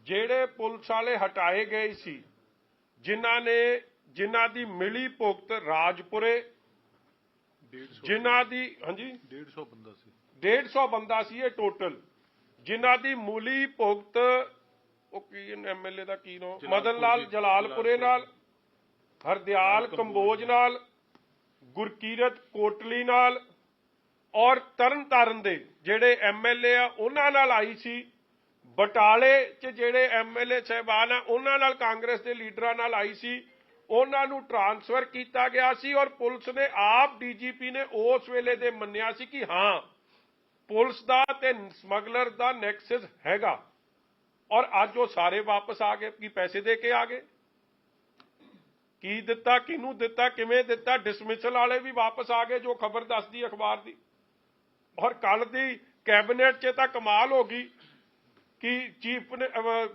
ਜਿਹੜੇ ਪੁਲਿਸ ਵਾਲੇ ਹਟਾਏ ਗਏ ਸੀ, ਜਿਨ੍ਹਾਂ ਦੀ ਮਿਲੀ ਭੁਗਤ ਰਾਜਪੁਰੇ, 150 ਜਿਨ੍ਹਾਂ ਦੀ ਹਾਂਜੀ 150 ਬੰਦਾ ਸੀ 150 ਬੰਦਾ ਸੀ ਇਹ ਟੋਟਲ, ਜਿਨ੍ਹਾਂ ਦੀ ਮੂਲੀ ਭੁਗਤ ਉਹ ਕੀ ਐਮਐਲਏ ਦਾ ਕੀ ਨਾਮ, ਮਦਨ ਲਾਲ ਜਲਾਲਪੁਰੇ ਨਾਲ, ਹਰਦਿਆਲ ਕੰਬੋਜ ਨਾਲ, ਗੁਰਕੀਰਤ ਕੋਟਲੀ ਨਾਲ ਔਰ ਤਰਨਤਾਰਨ ਦੇ ਜਿਹੜੇ ਐਮਐਲਏ ਆ ਉਹਨਾਂ ਨਾਲ ਆਈ ਸੀ। ਬਟਾਲੇ 'ਚ ਜਿਹੜੇ ਐਮਐਲਏ ਸਾਹਿਬਾਨ ਆ ਉਹਨਾਂ ਨਾਲ, ਕਾਂਗਰਸ ਦੇ ਲੀਡਰਾਂ ਨਾਲ ਆਈ ਸੀ। ਉਹਨਾਂ ਨੂੰ ਟ੍ਰਾਂਸਫਰ ਕੀਤਾ ਗਿਆ ਸੀ ਔਰ ਪੁਲਿਸ ਨੇ ਆਪ ਡੀਜੀਪੀ ਨੇ ਉਸ ਵੇਲੇ ਦੇ ਮੰਨਿਆ ਸੀ ਕਿ ਹਾਂ ਪੁਲਿਸ ਦਾ ਤੇ ਸਮਗਲਰ ਦਾ ਨੈਕਸਸ ਹੈਗਾ। ਔਰ ਅੱਜ ਉਹ ਸਾਰੇ ਵਾਪਸ ਆ ਗਏ। ਕੀ ਪੈਸੇ ਦੇ ਕੇ ਆ ਗਏ? ਕੀ ਦਿੱਤਾ, ਕਿਹਨੂੰ ਦਿੱਤਾ, ਕਿਵੇਂ ਦਿੱਤਾ? ਡਿਸਮਿਸਲ ਵਾਲੇ ਵੀ ਵਾਪਸ ਆ ਗਏ, ਜੋ ਖਬਰ ਦੱਸਦੀ ਅਖਬਾਰ ਦੀ। ਔਰ ਕੱਲ ਦੀ ਕੈਬਨਿਟ 'ਚ ਤਾਂ ਕਮਾਲ ਹੋ ਗਈ ਕਿ ਚੀਫ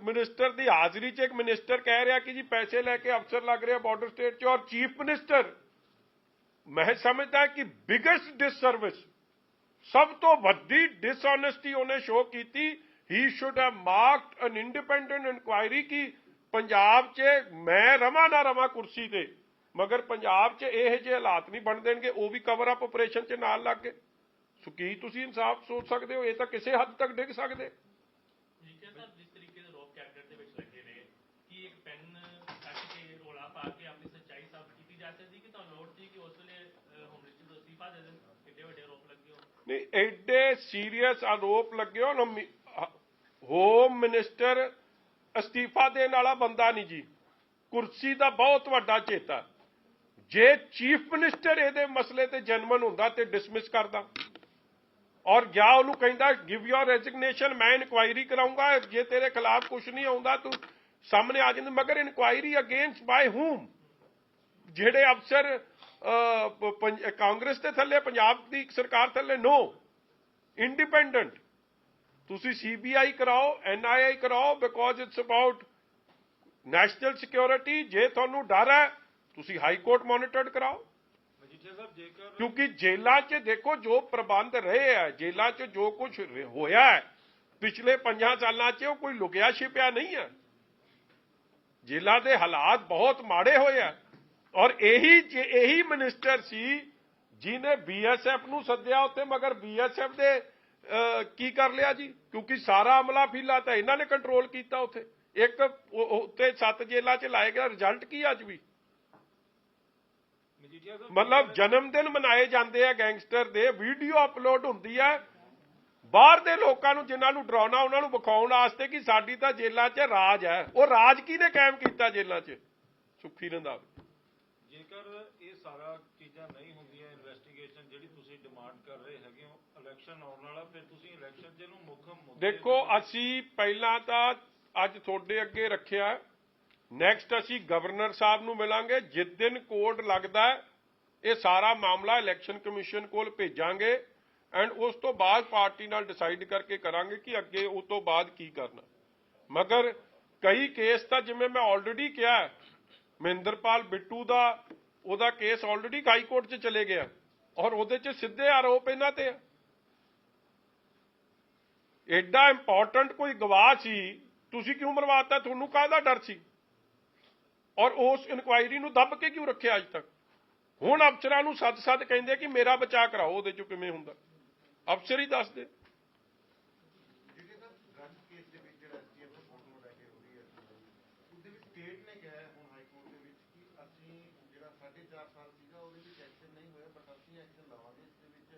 ਮਿਨਿਸਟਰ ਦੀ ਹਾਜ਼ਰੀ 'ਚ ਇੱਕ ਮਿਨਿਸਟਰ ਕਹਿ ਰਿਹਾ ਕਿ ਜੀ ਪੈਸੇ ਲੈ ਕੇ ਅਫਸਰ ਲੱਗ ਰਹੇ ਬਾਰਡਰ ਸਟੇਟ 'ਚ, ਔਰ ਚੀਫ ਮਿਨਿਸਟਰ, ਮੈਂ ਸਮਝਦਾ ਕਿ ਬਿਗੇਸਟ ਡਿਸਸਰਵਿਸ, ਸਭ ਤੋਂ ਵੱਡੀ ਡਿਸਓਨੈਸਟੀ ਉਹਨੇ ਸ਼ੋਅ ਕੀਤੀ। He should have marked an independent inquiry ਕਿ ਪੰਜਾਬ 'ਚ ਮੈਂ ਰਵਾਂ ਨਾ ਰਵਾਂ ਕੁਰਸੀ ਤੇ, ਮਗਰ ਪੰਜਾਬ 'ਚ ਇਹੋ ਜਿਹੇ ਹਾਲਾਤ ਨਹੀਂ ਬਣ ਦੇਣਗੇ। ਉਹ ਵੀ ਕਵਰ ਅਪ ਆਪਰੇਸ਼ਨ 'ਚ ਨਾਲ ਲੱਗ ਗਏ। ਸੋ ਕੀ ਤੁਸੀਂ ਇਨਸਾਫ ਸੋਚ ਸਕਦੇ ਹੋ? ਇਹ ਤਾਂ ਕਿਸੇ ਹੱਦ ਤੱਕ ਡਿੱਗ ਸਕਦੇ। ਜਿਸ ਤਰੀਕੇ ਦੇ ਰੋਪ ਕੈਬਨਿਟ ਦੇ ਵਿੱਚ ਲੱਗੇ ਨੇ, ਕੀ ਇੱਕ ਪੈਨ ਕੱਟ ਕੇ ਰੋਲਾ ਪਾ ਕੇ ਆਪਣੀ ਸੱਚਾਈ ਸਾਬਤ ਕੀਤੀ ਜਾ ਸਕਦੀ ਕਿ ਤੁਹਾਨੂੰ ਲੋੜ ਸੀ ਕਿ ਉਸ ਵੇਲੇ ਹੋਮ ਮਿਨਿਸਟਰ ਨੂੰ ਅਸਤੀਫਾ ਦੇ ਦੇਣ? ਕਿੱਡੇ ਵੱਡੇ ਆਰੋਪ ਲੱਗੇ ਹੋ? ਨਹੀਂ, ਐਡੇ ਸੀਰੀਅਸ ਆਰੋਪ ਲੱਗੇ ਹੋ। ਹੋਮ ਮਿਨਿਸਟਰ ਅਸਤੀਫਾ ਦੇਣ ਵਾਲਾ ਬੰਦਾ ਨਹੀਂ ਜੀ, ਕੁਰਸੀ ਦਾ ਬਹੁਤ ਵੱਡਾ ਚੇਤਾ। ਜੇ ਚੀਫ ਮਿਨਿਸਟਰ ਇਹਦੇ ਮਸਲੇ ਤੇ ਜੈਨੂਇਨ ਹੁੰਦਾ ਤੇ ਡਿਸਮਿਸ ਕਰਦਾ, ਔਰ ਜਾਂ ਉਹਨੂੰ ਕਹਿੰਦਾ ਗਿਵ ਯੋਰ ਰੈਜ਼ਿਗਨੇਸ਼ਨ, ਮੈਂ ਇਨਕੁਆਇਰੀ ਕਰਾਉਂਗਾ, ਜੇ ਤੇਰੇ ਖਿਲਾਫ ਕੁਝ ਨਹੀਂ ਆਉਂਦਾ ਤੂੰ ਸਾਹਮਣੇ ਆ ਜਾਂਦਾ। ਮਗਰ ਇਨਕੁਆਇਰੀ ਅਗੇਂਸਟ ਬਾਈ ਹੂਮ? ਜਿਹੜੇ ਅਫਸਰ ਕਾਂਗਰਸ ਦੇ ਥੱਲੇ, ਪੰਜਾਬ ਦੀ ਸਰਕਾਰ ਥੱਲੇ? ਨੋ, ਇੰਡੀਪੈਂਡੈਂਟ। ਤੁਸੀਂ ਸੀਬੀਆਈ ਕਰਾਓ, ਐਨਆਈਏ ਕਰਾਓ, because it's about national security. ਜੇ ਤੁਹਾਨੂੰ ਡਰ ਹੈ ਤੁਸੀਂ ਹਾਈ ਕੋਰਟ ਮੋਨੀਟਰਡ ਕਰਾਓ। ਮਜੀਠੀਆ ਸਾਹਿਬ, ਜੇਕਰ ਕਿਉਂਕਿ ਜੇਲ੍ਹਾਂ 'ਚ ਦੇਖੋ ਜੋ ਪ੍ਰਬੰਧ ਰਹੇ ਆ, ਜੇਲ੍ਹਾਂ 'ਚ ਜੋ ਕੁਝ ਹੋਇਆ ਹੈ ਪਿਛਲੇ 5 ਸਾਲਾਂ 'ਚ, ਉਹ ਕੋਈ ਲੁਕਿਆ ਛਿਪਿਆ ਨਹੀਂ ਹੈ। ਜੇਲ੍ਹਾਂ ਦੇ ਹਾਲਾਤ ਬਹੁਤ ਮਾੜੇ ਹੋਏ ਆ। ਔਰ ਇਹੀ ਮਿਨਿਸਟਰ ਸੀ ਜਿਹਨੇ ਬੀਐਸਐਫ ਨੂੰ ਸੱਦਿਆ ਉੱਥੇ, ਮਗਰ ਬੀਐਸਐਫ ਦੇ ਕੀ ਕਰ ਲਿਆ ਜੀ? ਕਿਉਂਕਿ ਸਾਰਾ ਅਮਲਾ ਫਿਲਾ ਤਾਂ ਇਹਨਾਂ ਨੇ ਕੰਟਰੋਲ ਕੀਤਾ ਉੱਥੇ। ਇੱਕ ਉੱਤੇ 7 ਜੇਲ੍ਹਾਂ 'ਚ ਲਾਏ ਗਿਆ, ਰਿਜ਼ਲਟ ਕੀ ਅੱਜ ਵੀ? ਮਜੀਠੀਆ ਸਾਹਿਬ, ਮਤਲਬ ਜਨਮ ਦਿਨ ਮਨਾਏ ਜਾਂਦੇ ਆ ਗੈਂਗਸਟਰ ਦੇ, ਵੀਡੀਓ ਅਪਲੋਡ ਹੁੰਦੀ ਹੈ ਬਾਹਰ ਦੇ ਲੋਕਾਂ ਨੂੰ, ਜਿਨ੍ਹਾਂ ਨੂੰ ਡਰਾਉਣਾ, ਉਹਨਾਂ ਨੂੰ ਵਿਖਾਉਣ ਵਾਸਤੇ ਕਿ ਸਾਡੀ ਤਾਂ ਜੇਲ੍ਹਾਂ 'ਚ ਰਾਜ ਹੈ। ਉਹ ਰਾਜ ਕਿਹਨੇ ਕਾਇਮ ਕੀਤਾ ਜੇਲ੍ਹਾਂ 'ਚ? ਸੁੱਖੀ ਰੰਧਾਵਾ। ਜੇਕਰ ਇਹ ਸਾਰਾ ਚੀਜ਼ਾਂ ਨਹੀਂ ਹੁੰਦੀਆਂ, ਇਨਵੈਸਟੀਗੇਸ਼ਨ ਜਿਹੜੀ ਤੁਸੀਂ ਡਿਮਾਂਡ ਕਰ ਰਹੇ ਹੈਗੇ ਹੋ, ਇਲੈਕਸ਼ਨ ਆਉਣ ਵਾਲਾ, ਫਿਰ ਤੁਸੀਂ ਇਲੈਕਸ਼ਨ 'ਚ ਇਹਨੂੰ ਮੁੱਖ ਮੁੱਦੇ ਦੇਖੋ, ਅਸੀਂ ਪਹਿਲਾਂ ਤਾਂ ਅੱਜ ਤੁਹਾਡੇ ਅੱਗੇ ਰੱਖਿਆ, ਨੈਕਸਟ ਅਸੀਂ ਗਵਰਨਰ ਸਾਹਿਬ ਨੂੰ ਮਿਲਾਂਗੇ। ਜਿਸ ਦਿਨ ਕੋਡ ਲੱਗਦਾ ਇਹ ਸਾਰਾ ਮਾਮਲਾ ਇਲੈਕਸ਼ਨ ਕਮਿਸ਼ਨ ਕੋਲ ਭੇਜਾਂਗੇ ਐਂਡ ਉਸ ਤੋਂ ਬਾਅਦ ਪਾਰਟੀ ਨਾਲ ਡਿਸਾਈਡ ਕਰਕੇ ਕਰਾਂਗੇ ਕਿ ਅੱਗੇ ਉਸ ਤੋਂ ਬਾਅਦ ਕੀ ਕਰਨਾ। ਮਗਰ ਕਈ ਕੇਸ ਤਾਂ ਜਿਵੇਂ ਮੈਂ ਆਲਰੇਡੀ ਕਿਹਾ, ਮਹਿੰਦਰਪਾਲ ਬਿੱਟੂ ਦਾ ਉਹਦਾ ਕੇਸ ਆਲਰੇਡੀ ਹਾਈ ਕੋਰਟ 'ਚ ਚਲੇ ਗਿਆ ਔਰ ਉਹਦੇ 'ਚ ਸਿੱਧੇ ਆਰੋਪ ਇਹਨਾਂ ਤੇ ਆ। ਐਡਾ ਇੰਪੋਰਟੈਂਟ ਕੋਈ ਗਵਾਹ ਸੀ, ਤੁਸੀਂ ਕਿਉਂ ਮਰਵਾਤਾ? ਤੁਹਾਨੂੰ ਕਾਹਦਾ ਡਰ ਸੀ? ਔਰ ਉਸ ਇਨਕੁਆਇਰੀ ਨੂੰ ਦੱਬ ਕੇ ਕਿਉਂ ਰੱਖਿਆ ਅੱਜ ਤੱਕ? ਹੁਣ ਅਫਸਰਾਂ ਨੂੰ ਸੱਦ ਕਹਿੰਦੇ ਕਿ ਮੇਰਾ ਬਚਾਅ ਕਰਾਓ। ਉਹਦੇ 'ਚੋਂ ਕਿਵੇਂ ਹੁੰਦਾ? ਅਫਸਰ ਹੀ ਦੱਸ ਦੇ। ਜਿਹੜੇ ਤਾਂ ਗਨ ਕੇਸ ਦੇ ਵਿੱਚ ਜਿਹੜਾ ਐਸਟੀਐਫ ਰਿਪੋਰਟ ਨੂੰ ਲੈ ਕੇ ਹੋ ਰਹੀ ਹੈ, ਉਹਦੇ ਵਿੱਚ ਸਟੇਟ ਨੇ ਕਿਹਾ ਹੁਣ ਹਾਈ ਕੋਰਟ ਦੇ ਵਿੱਚ ਕਿ ਅਸੀਂ ਜਿਹੜਾ 4.5 ਸਾਲ ਸੀਗਾ ਉਹਦੇ ਵਿੱਚ ਐਕਸ਼ਨ ਨਹੀਂ ਹੋਇਆ, ਬਟ ਅਸੀਂ ਐਕਸ਼ਨ ਲਵਾਂਗੇ ਇਸ ਦੇ ਵਿੱਚ।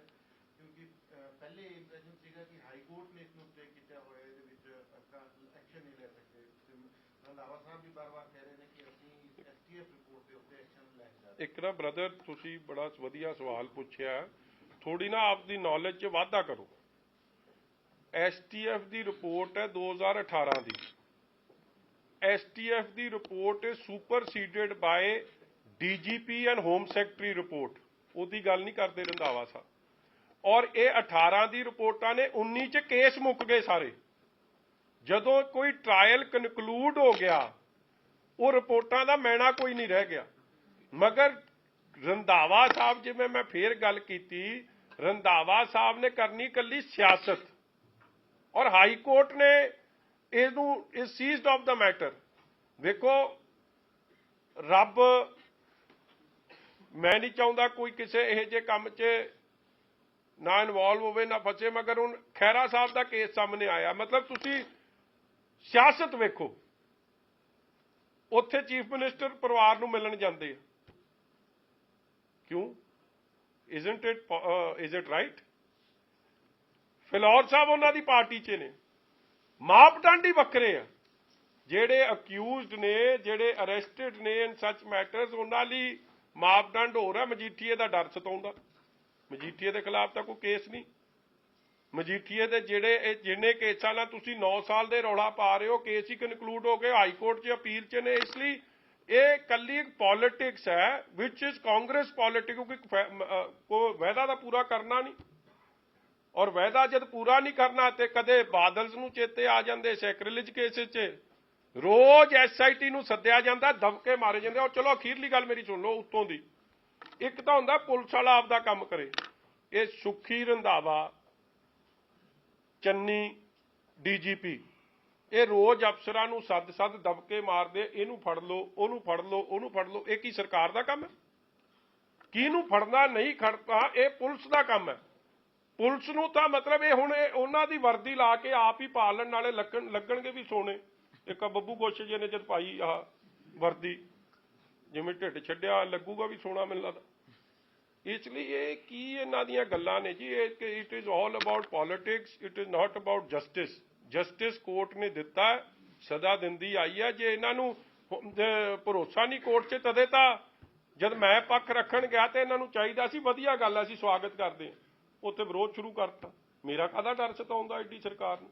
ਕਿਉਂਕਿ ਪਹਿਲੇ ਇੰਪ੍ਰੈਸ਼ਨ ਸੀਗਾ ਕਿ ਹਾਈ ਕੋਰਟ ਨੇ ਇਸ ਨੂੰ ਸਟੇ ਕੀਤਾ ਹੋਇਆ, ਇਹਦੇ ਵਿੱਚ ਆਪਾਂ ਐਕਸ਼ਨ ਨਹੀਂ ਲੈ ਸਕਦੇ। ਰੰਧਾਵਾ ਸਾਹਿਬ ਵੀ ਬਾਰ-ਬਾਰ ਕਹਿ ਰਹੇ ਨੇ ਕਿ ਅਸੀਂ ਐਸਟੀਐਫ ਰਿਪੋਰਟ ਦੇ ਉੱਤੇ ਐਕਸ਼ਨ ਲੈ ਸਕਦੇ। ਇੱਕ ਨਾ ਬ੍ਰਦਰ, ਤੁਸੀਂ ਬੜਾ ਵਧੀਆ ਸਵਾਲ ਪੁੱਛਿਆ। ਥੋੜੀ ਨਾ ਆਪਦੀ ਨੌਲੇਜ 'ਚ ਵਾਧਾ ਕਰੋ। ਐਸਟੀਐਫ ਦੀ ਰਿਪੋਰਟ ਹੈ 2018 ਦੀ। ਐਸਟੀਐਫ ਦੀ report is superseded by DGP and home secretary report. ਉਹਦੀ ਗੱਲ ਨਹੀਂ ਕਰਦੇ ਰੰਧਾਵਾ ਸਾਹਿਬ। ਔਰ ਇਹ 18 ਦੀ ਰਿਪੋਰਟਾਂ ਨੇ, 19 'ਚ ਕੇਸ ਮੁੱਕ ਗਏ ਸਾਰੇ। ਜਦੋਂ ਕੋਈ ਟ੍ਰਾਇਲ ਕਨਕਲੂਡ ਹੋ ਗਿਆ, ਉਹ ਰਿਪੋਰਟਾਂ ਦਾ ਮੈਣਾ ਕੋਈ ਨਹੀਂ ਰਹਿ ਗਿਆ। ਮਗਰ ਰੰਧਾਵਾ ਸਾਹਿਬ, ਜਿਵੇਂ ਮੈਂ ਫੇਰ ਗੱਲ ਕੀਤੀ, ਰੰਧਾਵਾ ਸਾਹਿਬ ਨੇ ਕਰਨੀ ਇਕੱਲੀ ਸਿਆਸਤ ਔਰ ਹਾਈ ਕੋਰਟ ਨੇ ਇਹਨੂੰ ਸੀਜ਼ਡ ਆਫ ਦਾ ਮੈਟਰ। ਵੇਖੋ, ਰੱਬ ਮੈਂ ਨਹੀਂ ਚਾਹੁੰਦਾ ਕੋਈ ਕਿਸੇ ਇਹੋ ਜਿਹੇ ਕੰਮ 'ਚ ਨਾ ਇਨਵੋਲਵ ਹੋਵੇ ਨਾ ਫਸੇ, ਮਗਰ ਹੁਣ ਖਹਿਰਾ ਸਾਹਿਬ ਦਾ ਕੇਸ ਸਾਹਮਣੇ ਆਇਆ। ਮਤਲਬ ਤੁਸੀਂ ਸਿਆਸਤ ਵੇਖੋ, ਉੱਥੇ ਚੀਫ ਮਿਨਿਸਟਰ ਪਰਿਵਾਰ ਨੂੰ ਮਿਲਣ ਜਾਂਦੇ ਆ, ਕਿਉਂ? isn't it right? ਫਿਲੌਰ ਸਾਹਿਬ ਉਹਨਾਂ ਦੀ ਪਾਰਟੀ 'ਚ ਨੇ, ਮਾਪਦੰਡ ਹੀ ਵੱਖਰੇ ਆ। ਜਿਹੜੇ ਅਕਿਊਜ਼ਡ ਨੇ, ਜਿਹੜੇ ਅਰੈਸਟਡ ਨੇ ਇਨ ਸੱਚ ਮੈਟਰਸ, ਉਹਨਾਂ ਲਈ ਮਾਪਦੰਡ ਹੋ ਰਿਹਾ। ਮਜੀਠੀਏ ਦਾ ਡਰ ਸਤਾਉਂਦਾ, ਮਜੀਠੀਏ ਦੇ ਖਿਲਾਫ ਤਾਂ ਕੋਈ ਕੇਸ ਨਹੀਂ। ਮਜੀਠੀਏ ਦੇ ਜਿੰਨੇ ਕੇਸਾਂ ਨਾਲ ਤੁਸੀਂ 9 ਸਾਲ ਦੇ ਰੌਲਾ ਪਾ ਰਹੇ ਹੋ, ਕੇਸ ਹੀ ਕਨਕਲੂਡ ਹੋ ਗਏ, ਹਾਈ ਕੋਰਟ 'ਚ ਅਪੀਲ 'ਚ ਨੇ। ਇਸ ਲਈ ਇਹ ਕੱਲੀ ਇੱਕ ਪੋਲਿਟਿਕਸ ਹੈ, ਵਿਚ ਇਜ਼ ਕਾਂਗਰਸ ਪੋਲਿਟਿਕਸ, ਕਿਉਂਕਿ ਕੋਈ ਵਾਅਦਾ ਦਾ ਪੂਰਾ ਕਰਨਾ ਨਹੀਂ, ਔਰ ਵਾਅਦਾ ਜਦ ਪੂਰਾ ਨਹੀਂ ਕਰਨਾ ਤੇ ਕਦੇ ਬਾਦਲਸ ਨੂੰ ਚੇਤੇ ਆ ਜਾਂਦੇ ਸੈਕਰੇਲਿਜ ਕੇਸ 'ਚ, ਰੋਜ਼ SIT ਨੂੰ ਸੱਦਿਆ ਜਾਂਦਾ, ਦਬਕੇ ਮਾਰੇ ਜਾਂਦੇ। ਔਰ ਚਲੋ ਅਖੀਰਲੀ ਗੱਲ ਮੇਰੀ ਸੁਣ ਲਓ ਉੱਤੋਂ ਦੀ, ਇੱਕ ਤਾਂ ਹੁੰਦਾ ਪੁਲਿਸ ਵਾਲਾ ਆਪਦਾ ਕੰਮ ਕਰੇ, ਇਹ ਸੁੱਖੀ ਰੰਧਾਵਾ, ਚੰਨੀ, DGP, ਇਹ ਰੋਜ਼ ਅਫਸਰਾਂ ਨੂੰ ਸੱਦ ਦਬਕੇ ਮਾਰਦੇ, ਇਹਨੂੰ ਫੜ ਲਓ, ਉਹਨੂੰ ਫੜ ਲਓ, ਉਹਨੂੰ ਫੜ ਲਓ। ਇਹ ਕੀ ਸਰਕਾਰ ਦਾ ਕੰਮ ਹੈ? ਕਿਹਨੂੰ ਫੜਨਾ ਨਹੀਂ ਖੜਨਾ ਇਹ ਪੁਲਿਸ ਦਾ ਕੰਮ ਹੈ। ਪੁਲਿਸ ਨੂੰ ਤਾਂ ਮਤਲਬ ਇਹ ਹੁਣ ਉਹਨਾਂ ਦੀ ਵਰਦੀ ਲਾ ਕੇ ਆਪ ਹੀ ਪਾਲਣ, ਨਾਲੇ ਲੱਗਣਗੇ ਵੀ ਸੋਨੇ। ਇੱਕ ਬੱਬੂ ਗੋਸ਼ੇ ਜੀ ਨੇ ਜਦ ਪਾਈ ਆਹ ਵਰਦੀ, ਜਿਵੇਂ ਢਿੱਡ ਛੱਡਿਆ, ਲੱਗੂਗਾ ਵੀ ਸੋਨਾ ਮੈਨੂੰ ਲੱਗਦਾ। ਇਸ ਲਈ ਇਹ ਕੀ ਇਹਨਾਂ ਦੀਆਂ ਗੱਲਾਂ ਨੇ ਜੀ? It is all about politics, it is not about justice. Justice court ਨੇ ਦਿੱਤਾ, ਸਜ਼ਾ ਦਿੰਦੀ ਆਈ ਹੈ। ਜੇ ਇਹਨਾਂ ਨੂੰ ਭਰੋਸਾ ਨਹੀਂ ਕੋਰਟ 'ਚ, ਤਦੇ ਤਾਂ ਜਦ ਮੈਂ ਪੱਖ ਰੱਖਣ ਗਿਆ ਤੇ ਇਹਨਾਂ ਨੂੰ ਚਾਹੀਦਾ ਸੀ, ਵਧੀਆ ਗੱਲ ਹੈ, ਅਸੀਂ ਸਵਾਗਤ ਕਰਦੇ ਹਾਂ, ਉੱਥੇ ਵਿਰੋਧ ਸ਼ੁਰੂ ਕਰਤਾ। ਮੇਰਾ ਕਾਹਦਾ ਡਰ ਸਤਾਉਂਦਾ ਐਡੀ ਸਰਕਾਰ ਨੂੰ?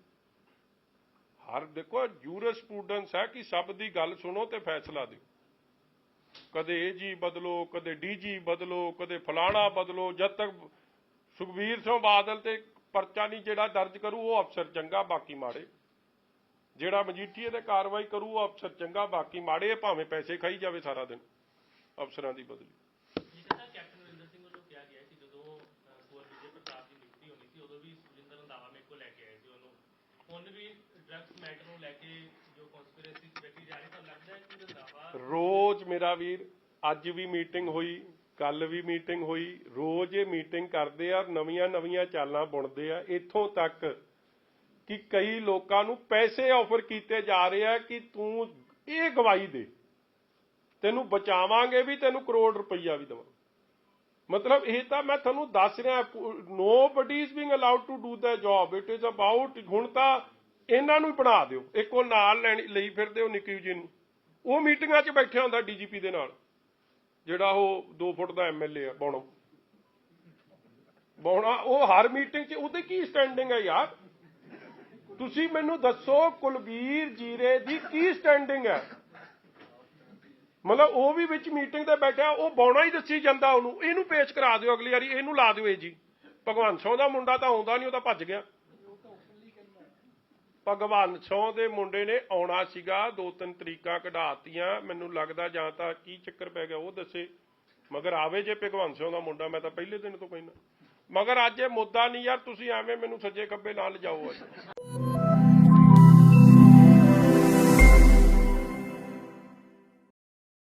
ਹਰ ਦੇਖੋ ਜੂਰਿਸਪ੍ਰੂਡੈਂਸ ਹੈ ਕਿ ਸਭ ਦੀ ਗੱਲ ਸੁਣੋ ਤੇ ਫੈਸਲਾ ਦਿਓ। ਕਦੇ AG ਬਦਲੋ, ਕਦੇ DG ਬਦਲੋ, ਕਦੇ ਫਲਾਣਾ ਬਦਲੋ। ਜਦ ਤੱਕ ਸੁਖਬੀਰ ਸਿੰਘ ਬਾਦਲ ਤੇ ਪਰਚਾ ਨਹੀਂ ਜਿਹੜਾ ਦਰਜ ਕਰੂ ਉਹ ਅਫਸਰ ਚੰਗਾ, ਬਾਕੀ ਮਾੜੇ। ਜਿਹੜਾ ਮਜੀਠੀਏ ਤੇ ਕਾਰਵਾਈ ਕਰੂ ਉਹ ਅਫਸਰ ਚੰਗਾ, ਬਾਕੀ ਮਾੜੇ। ਭਾਵੇਂ ਪੈਸੇ ਖਾਈ ਜਾਵੇ ਸਾਰਾ ਦਿਨ ਅਫਸਰਾਂ ਦੀ ਬਦਲੀ। ਕੈਪਟਨ ਅਮਰਿੰਦਰ ਸਿੰਘ ਵੱਲੋਂ ਕਿਹਾ ਗਿਆ ਕਿ ਜਦੋਂ ਕੁੰਵਰ ਵਿਜੇ ਪ੍ਰਤਾਪ ਦੀ ਨਿਯੁਕਤੀ ਹੋਣੀ ਸੀ, ਉਦੋਂ ਵੀ ਸੁਰਿੰਦਰ ਰੰਧਾਵਾ ਮੇਰੇ ਕੋਲ ਲੈ ਕੇ ਆਏ ਸੀ ਉਹਨੂੰ। ਹੁਣ ਵੀ ਡਰੱਗਸ ਮੈਟਰ ਨੂੰ ਲੈ ਕੇ ਜੋ ਕਨਸਪੀਰੇਸੀ ਰੱਖੀ ਜਾ ਰਹੀ, ਤਾਂ ਲੱਗਦਾ ਹੈ ਕਿ ਰੰਧਾਵਾ ਰੋਜ਼, ਮੇਰਾ ਵੀਰ, ਅੱਜ ਵੀ ਮੀਟਿੰਗ ਹੋਈ, ਕੱਲ ਵੀ ਮੀਟਿੰਗ ਹੋਈ, ਰੋਜ਼ ਇਹ ਮੀਟਿੰਗ ਕਰਦੇ ਆ, ਨਵੀਆਂ ਚਾਲਾਂ ਬੁਣਦੇ ਆ। ਇੱਥੋਂ ਤੱਕ ਕਿ ਕਈ ਲੋਕਾਂ ਨੂੰ ਪੈਸੇ ਆਫਰ ਕੀਤੇ ਜਾ ਰਹੇ ਆ ਕਿ ਤੂੰ ਇਹ ਗਵਾਹੀ ਦੇ, ਤੈਨੂੰ ਬਚਾਵਾਂਗੇ ਵੀ, ਤੈਨੂੰ ਕਰੋੜ ਰੁਪਈਆ ਵੀ ਦੇਵਾਂਗੇ। ਮਤਲਬ ਇਹ ਤਾਂ ਮੈਂ ਤੁਹਾਨੂੰ ਦੱਸ ਰਿਹਾ, nobody is being allowed to do the job. It is about, ਹੁਣ ਤਾਂ ਇਹਨਾਂ ਨੂੰ ਬਣਾ ਦਿਓ। ਇੱਕ ਉਹ ਨਾਲ ਲਈ ਫਿਰਦੇ ਉਹ ਨਿੱਕੀ ਜੀ ਨੂੰ, ਉਹ ਮੀਟਿੰਗਾਂ 'ਚ ਬੈਠਿਆ ਹੁੰਦਾ DGP ਦੇ ਨਾਲ, ਜਿਹੜਾ ਉਹ 2 ਫੁੱਟ ਦਾ MLA ਆ, ਬੌਣਾ। ਉਹ ਹਰ ਮੀਟਿੰਗ 'ਚ ਉਹਦੇ ਕੀ ਸਟੈਂਡਿੰਗ ਹੈ ਯਾਰ? ਤੁਸੀਂ ਮੈਨੂੰ ਦੱਸੋ, ਕੁਲਬੀਰ ਜੀਰੇ ਦੀ ਕੀ ਸਟੈਂਡਿੰਗ ਹੈ? ਮਤਲਬ ਉਹ ਵੀ ਵਿੱਚ ਮੀਟਿੰਗ ਤੇ ਬੈਠਿਆ, ਉਹ ਬੌਣਾ ਹੀ ਦੱਸੀ ਜਾਂਦਾ ਉਹਨੂੰ। ਇਹਨੂੰ ਪੇਸ਼ ਕਰਾ ਦਿਓ ਅਗਲੀ ਵਾਰੀ, ਇਹਨੂੰ ਲਾ ਦਿਓ ਜੀ। ਭਗਵੰਤ ਸਿੰਘ ਦਾ ਮੁੰਡਾ ਤਾਂ ਆਉਂਦਾ ਨਹੀਂ, ਉਹ ਤਾਂ ਭੱਜ ਗਿਆ। ਭਗਵੰਤ ਸਿੰਘ ਦੇ ਮੁੰਡੇ ਨੇ ਆਉਣਾ ਸੀਗਾ, 2-3 ਤਰੀਕਾਂ ਕਢਾਤੀਆਂ। ਮੈਨੂੰ ਲੱਗਦਾ ਜਾਂ ਤਾਂ ਕੀ ਚੱਕਰ ਪੈ ਗਿਆ ਉਹ ਦੱਸੇ, ਮਗਰ ਆਵੇ ਜੇ ਭਗਵੰਤ ਸਿੰਘ ਦਾ ਮੁੰਡਾ। ਮੈਂ ਤਾਂ ਪਹਿਲੇ ਦਿਨ ਤੋਂ ਕਹਿੰਦਾ, ਮਗਰ ਅੱਜ ਇਹ ਮੁੱਦਾ ਨਹੀਂ ਯਾਰ, ਤੁਸੀਂ ਐਵੇਂ ਮੈਨੂੰ ਸੱਜੇ ਖੱਬੇ ਨਾਲ ਲਿਜਾਓ ਅੱਜ।